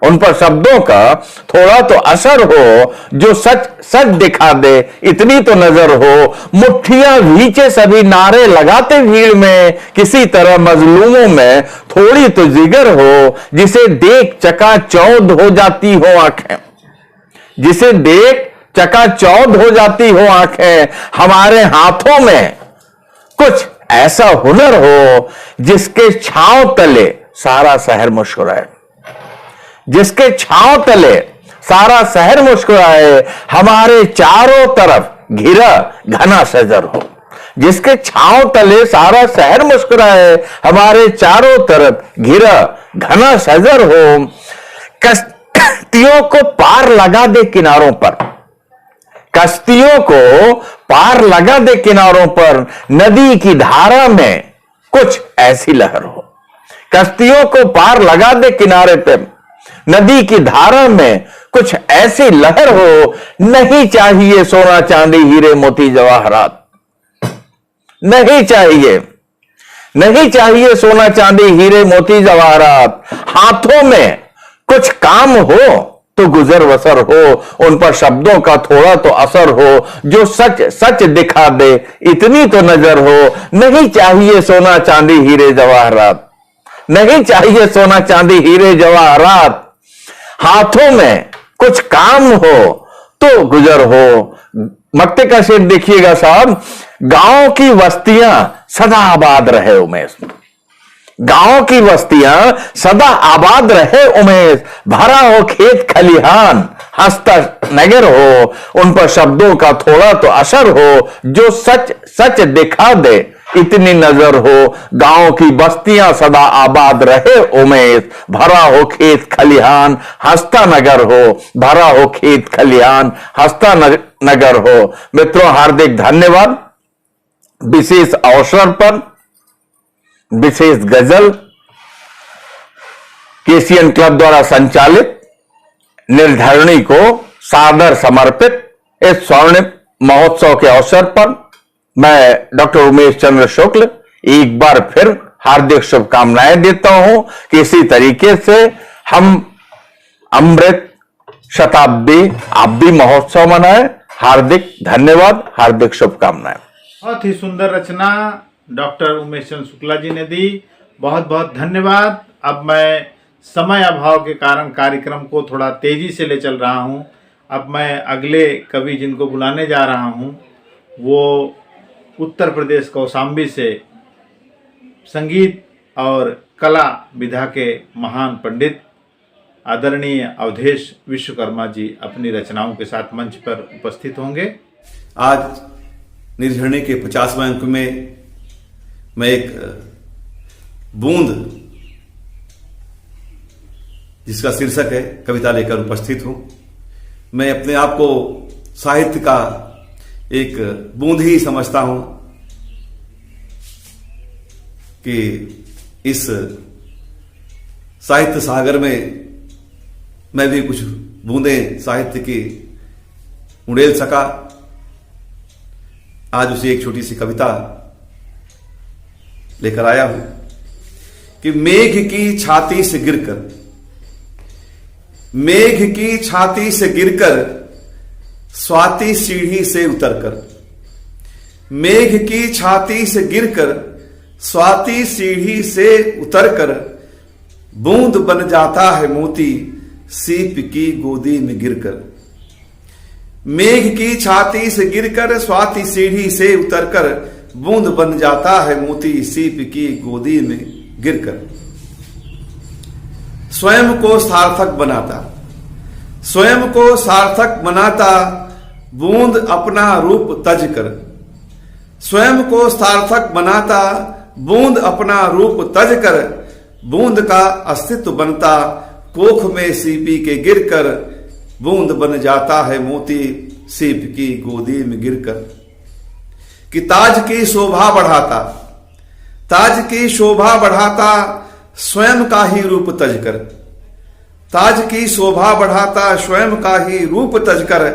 उन पर शब्दों का थोड़ा तो असर हो, जो सच सच दिखा दे इतनी तो नजर हो। मुट्ठियां भींचे सभी नारे लगाते भीड़ में, किसी तरह मजलूमों में थोड़ी तो जिगर हो, जिसे देख चकाचौंध हो जाती हो आंखें, जिसे देख चकाचौंध हो जाती हो आंखें। हमारे हाथों में कुछ ऐसा हुनर हो, जिसके छांव तले सारा शहर मुस्कुराए, जिसके छांव तले सारा शहर मुस्कुराए। हमारे चारों तरफ घिरा घना शजर हो, जिसके छांव तले सारा शहर मुस्कुराए। हमारे चारों तरफ घिरा घना शजर हो। कश्तियों को पार लगा दे किनारों पर, कश्तियों को पार लगा दे किनारों पर। नदी की धारा में कुछ ऐसी लहर हो, कश्तियों को पार लगा दे किनारे पे, नदी की धारा में कुछ ऐसी लहर हो। नहीं चाहिए सोना चांदी हीरे मोती जवाहरात, नहीं चाहिए, नहीं चाहिए सोना चांदी हीरे मोती जवाहरात। हाथों में कुछ काम हो तो गुजर बसर हो, उन पर शब्दों का थोड़ा तो असर हो, जो सच सच दिखा दे इतनी तो नजर हो। नहीं चाहिए सोना चांदी हीरे जवाहरात, नहीं चाहिए सोना चांदी हीरे जवाहरात। हाथों में कुछ काम हो तो गुजर हो। मक्ते का शेर देखिएगा साहब, गांव की बस्तियां सदा आबाद रहे उमेश, गांव की बस्तियां सदा आबाद रहे उमेश। भरा हो खेत खलिहान हंसता नगर हो, उन पर शब्दों का थोड़ा तो असर हो, जो सच सच दिखा दे इतनी नजर हो। गांव की बस्तियां सदा आबाद रहे उमेश। भरा हो खेत खलिहान हंसता नगर हो, भरा हो खेत खलिहान हंसता नगर हो। मित्रों, हार्दिक धन्यवाद। विशेष अवसर पर विशेष गजल केसीएन क्लब द्वारा संचालित निर्धरणी को सादर समर्पित इस स्वर्ण महोत्सव के अवसर पर मैं डॉक्टर उमेश चंद्र शुक्ल एक बार फिर हार्दिक शुभकामनाएं देता हूं कि इसी तरीके से हम अमृत शताब्दी आप भी महोत्सव मनाएं। हार्दिक धन्यवाद, हार्दिक शुभकामनाएं। बहुत ही सुंदर रचना डॉक्टर उमेश चंद्र शुक्ला जी ने दी, बहुत बहुत धन्यवाद। अब मैं समय अभाव के कारण कार्यक्रम को थोड़ा तेजी से ले चल रहा हूं। अब मैं अगले कवि जिनको बुलाने जा रहा हूं वो उत्तर प्रदेश कौशाम्बी से संगीत और कला विधा के महान पंडित आदरणीय अवधेश विश्वकर्मा जी अपनी रचनाओं के साथ मंच पर उपस्थित होंगे। आज निर्झरणी के 50वें अंक में मैं एक बूंद जिसका शीर्षक है कविता लेकर उपस्थित हूं। मैं अपने आप को साहित्य का एक बूंद ही समझता हूं कि इस साहित्य सागर में मैं भी कुछ बूंदें साहित्य की उड़ेल सका। आज उसे एक छोटी सी कविता लेकर आया हूं कि मेघ की छाती से गिरकर, मेघ की छाती से गिरकर स्वाति सीढ़ी से उतरकर, मेघ की छाती से गिरकर स्वाति सीढ़ी से उतरकर बूंद बन जाता है मोती सीप की गोदी में गिरकर। मेघ की छाती से गिरकर स्वाति सीढ़ी से उतरकर बूंद बन जाता है मोती सीप की गोदी में गिरकर। स्वयं को सार्थक बनाता, स्वयं को सार्थक बनाता बूंद अपना रूप तज कर, स्वयं को सार्थक बनाता बूंद अपना रूप तज कर बूंद का अस्तित्व बनता कोख में सीपी के गिरकर बूंद बन जाता है मोती सीप की गोदी में गिरकर। कि ताज की शोभा बढ़ाता, ताज की शोभा बढ़ाता स्वयं का ही रूप तजकर, ताज की शोभा बढ़ाता स्वयं का ही रूप तजकर,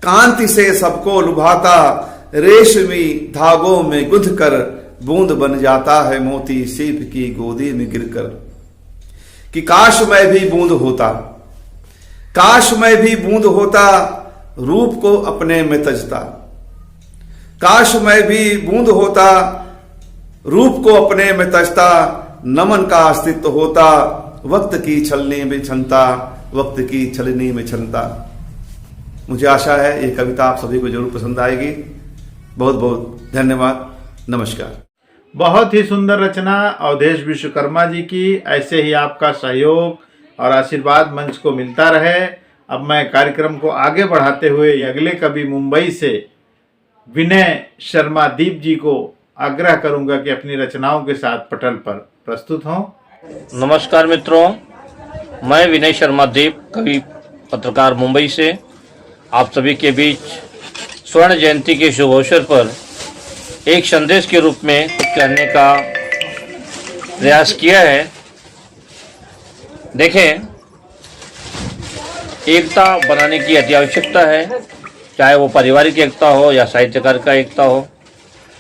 कांति से सबको लुभाता रेशमी धागों में गुंथ कर, बूंद बन जाता है मोती सीप की गोदी में गिरकर। कि काश मैं भी बूंद होता, काश मैं भी बूंद होता, रूप को अपने में तजता। काश मैं भी बूंद होता, रूप को अपने में तजता, नमन का अस्तित्व होता, वक्त की छलनी में क्षमता, वक्त की छलनी में क्षमता। मुझे आशा है ये कविता आप सभी को जरूर पसंद आएगी। बहुत बहुत धन्यवाद, नमस्कार। बहुत ही सुंदर रचना अवधेश विश्वकर्मा जी की। ऐसे ही आपका सहयोग और आशीर्वाद मंच को मिलता रहे। अब मैं कार्यक्रम को आगे बढ़ाते हुए अगले कवि मुंबई से विनय शर्मा दीप जी को आग्रह करूंगा कि अपनी रचनाओं के साथ पटल पर प्रस्तुत हों। नमस्कार मित्रों, मैं विनय शर्मा दीप, कवि पत्रकार मुंबई से आप सभी के बीच स्वर्ण जयंती के शुभ अवसर पर एक संदेश के रूप में कुछ कहने का प्रयास किया है। देखें, एकता बनाने की अति आवश्यकता है, चाहे वो पारिवारिक एकता हो या साहित्यकार का एकता हो।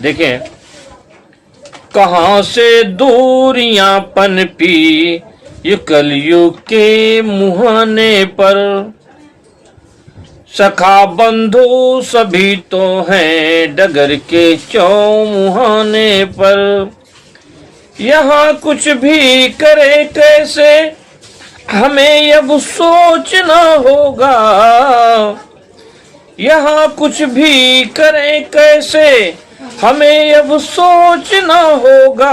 देखें, कहाँ से दूरियां पनपी ये कलयुग के मुहाने पर, सखा बंधु सभी तो हैं डगर के चौमुहाने पर। यहाँ कुछ भी करे कैसे हमें अब सोचना होगा, यहाँ कुछ भी करे कैसे हमें अब सोचना होगा।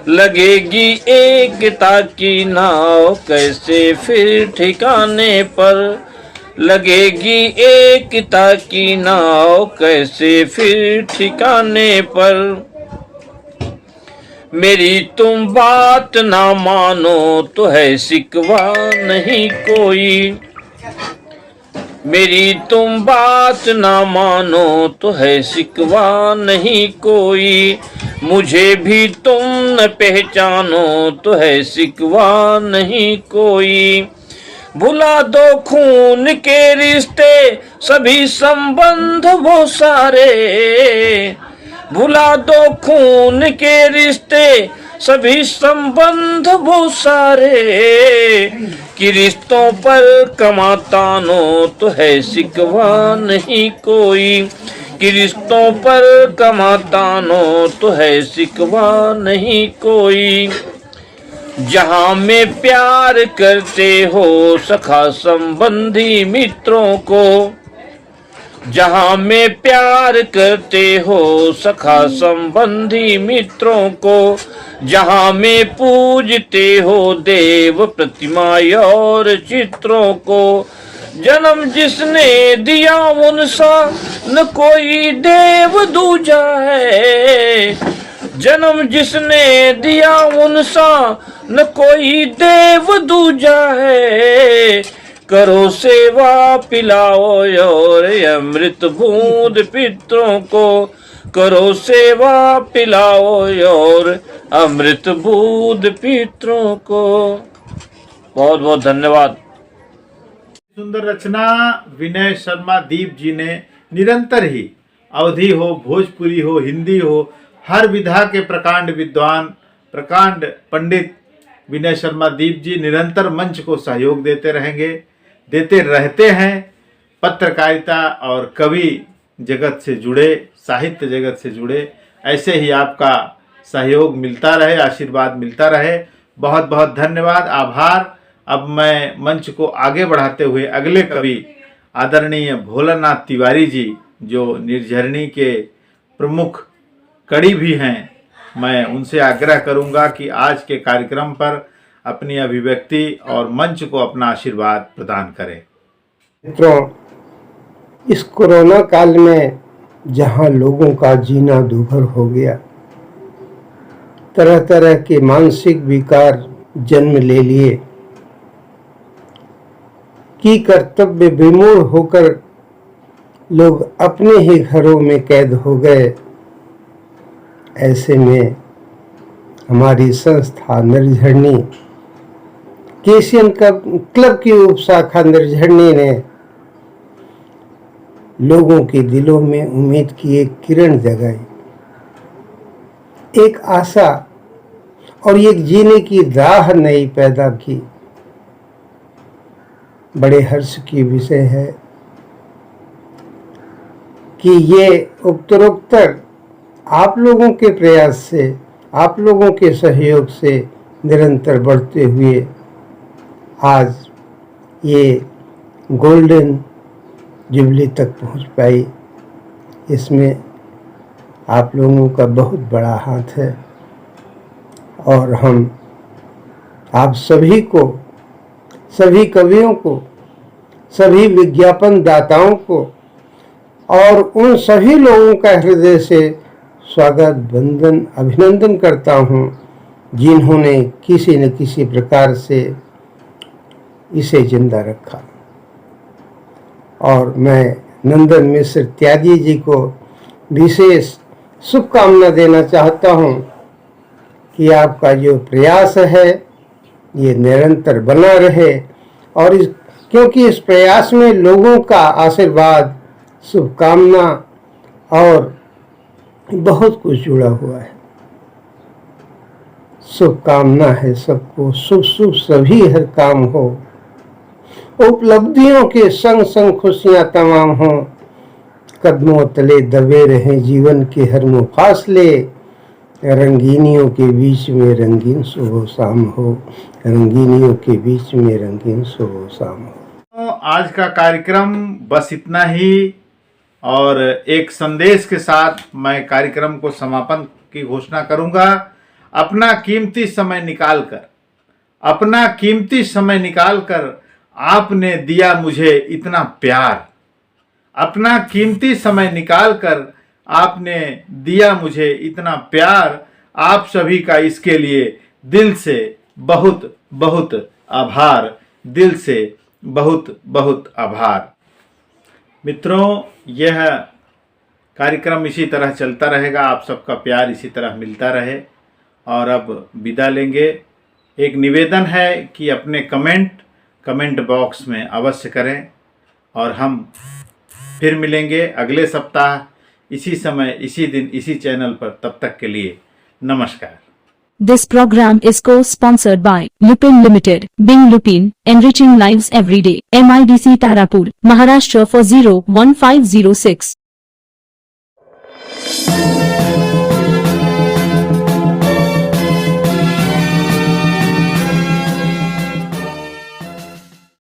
लगेगी एकता की नाव कैसे फिर ठिकाने पर, लगेगी एकता की नाव कैसे फिर ठिकाने पर। मेरी तुम बात ना मानो तो है शिकवा नहीं कोई, मेरी तुम बात ना मानो तो है शिकवा नहीं कोई। मुझे भी तुम न पहचानो तो है शिकवा नहीं कोई। भुला दो खून के रिश्ते सभी संबंध वो सारे, भुला दो खून के रिश्ते सभी संबंध वो सारे। कि रिश्तों पर कमाता नो तो है शिकवा नहीं कोई, कि रिश्तों पर कमाता नो तो है शिकवा नहीं कोई। जहाँ में प्यार करते हो सखा संबंधी मित्रों को, जहाँ में प्यार करते हो सखा संबंधी मित्रों को। जहाँ में पूजते हो देव प्रतिमा और चित्रों को। जन्म जिसने दिया उनसा न कोई देव दूजा है, जन्म जिसने दिया उनसा न कोई देव दूजा है। करो सेवा पिलाओ और अमृत बूंद पितरों को, करो सेवा पिलाओ और अमृत बूंद पितरों को। बहुत बहुत धन्यवाद। सुंदर रचना विनय शर्मा दीप जी ने निरंतर ही अवधी हो, भोजपुरी हो, हिंदी हो, हर विधा के प्रकांड विद्वान, प्रकांड पंडित विनय शर्मा दीप जी निरंतर मंच को सहयोग देते रहेंगे, देते रहते हैं। पत्रकारिता और कवि जगत से जुड़े, साहित्य जगत से जुड़े, ऐसे ही आपका सहयोग मिलता रहे, आशीर्वाद मिलता रहे। बहुत बहुत धन्यवाद, आभार। अब मैं मंच को आगे बढ़ाते हुए अगले कवि आदरणीय भोलानाथ तिवारी जी, जो निर्झरणी के प्रमुख कड़ी भी हैं, मैं उनसे आग्रह करूंगा कि आज के कार्यक्रम पर अपनी अभिव्यक्ति और मंच को अपना आशीर्वाद प्रदान करें। मित्रों, इस कोरोना काल में जहां लोगों का जीना दूभर हो गया, तरह तरह के मानसिक विकार जन्म ले लिए, कि कर्तव्य विमूढ़ होकर लोग अपने ही घरों में कैद हो गए, ऐसे में हमारी संस्था निर्झरणी केशियन क्लब की उपशाखा निर्झरणी ने लोगों के दिलों में उम्मीद की एक किरण जगाई, एक आशा और एक जीने की राह नई पैदा की। बड़े हर्ष की विषय है कि ये उत्तरोत्तर आप लोगों के प्रयास से, आप लोगों के सहयोग से निरंतर बढ़ते हुए आज ये गोल्डन जुबली तक पहुंच पाई। इसमें आप लोगों का बहुत बड़ा हाथ है और हम आप सभी को, सभी कवियों को, सभी विज्ञापन दाताओं को और उन सभी लोगों का हृदय से स्वागत, वंदन, अभिनंदन करता हूं जिन्होंने किसी न किसी प्रकार से इसे जिंदा रखा। और मैं नंदन मिश्र त्यागी जी को विशेष शुभकामना देना चाहता हूं कि आपका जो प्रयास है ये निरंतर बना रहे और क्योंकि इस प्रयास में लोगों का आशीर्वाद, शुभकामना और बहुत कुछ जुड़ा हुआ है। शुभकामना है सबको, शुभ शुभ सभी हर काम हो, उपलब्धियों के संग संग खुशियां तमाम हो, कदमों तले दबे रहें जीवन के हर मुफासले, रंगीनियों के बीच में रंगीन सुबह शाम हो, रंगीनियों के बीच में रंगीन सुबह शाम हो। तो आज का कार्यक्रम बस इतना ही और एक संदेश के साथ मैं कार्यक्रम को समापन की घोषणा करूंगा। अपना कीमती समय निकालकर आपने दिया मुझे इतना प्यार, अपना कीमती समय निकालकर आपने दिया मुझे इतना प्यार। आप सभी का इसके लिए दिल से बहुत बहुत आभार, दिल से बहुत बहुत आभार। मित्रों, यह कार्यक्रम इसी तरह चलता रहेगा, आप सबका प्यार इसी तरह मिलता रहे। और अब विदा लेंगे। एक निवेदन है कि अपने कमेंट बॉक्स में अवश्य करें और हम फिर मिलेंगे अगले सप्ताह इसी समय, इसी दिन, इसी चैनल पर। तब तक के लिए नमस्कार। This program is co-sponsored by Lupin Limited, Bing Lupin, enriching lives every day. MIDC Tarapur, Maharashtra 401506.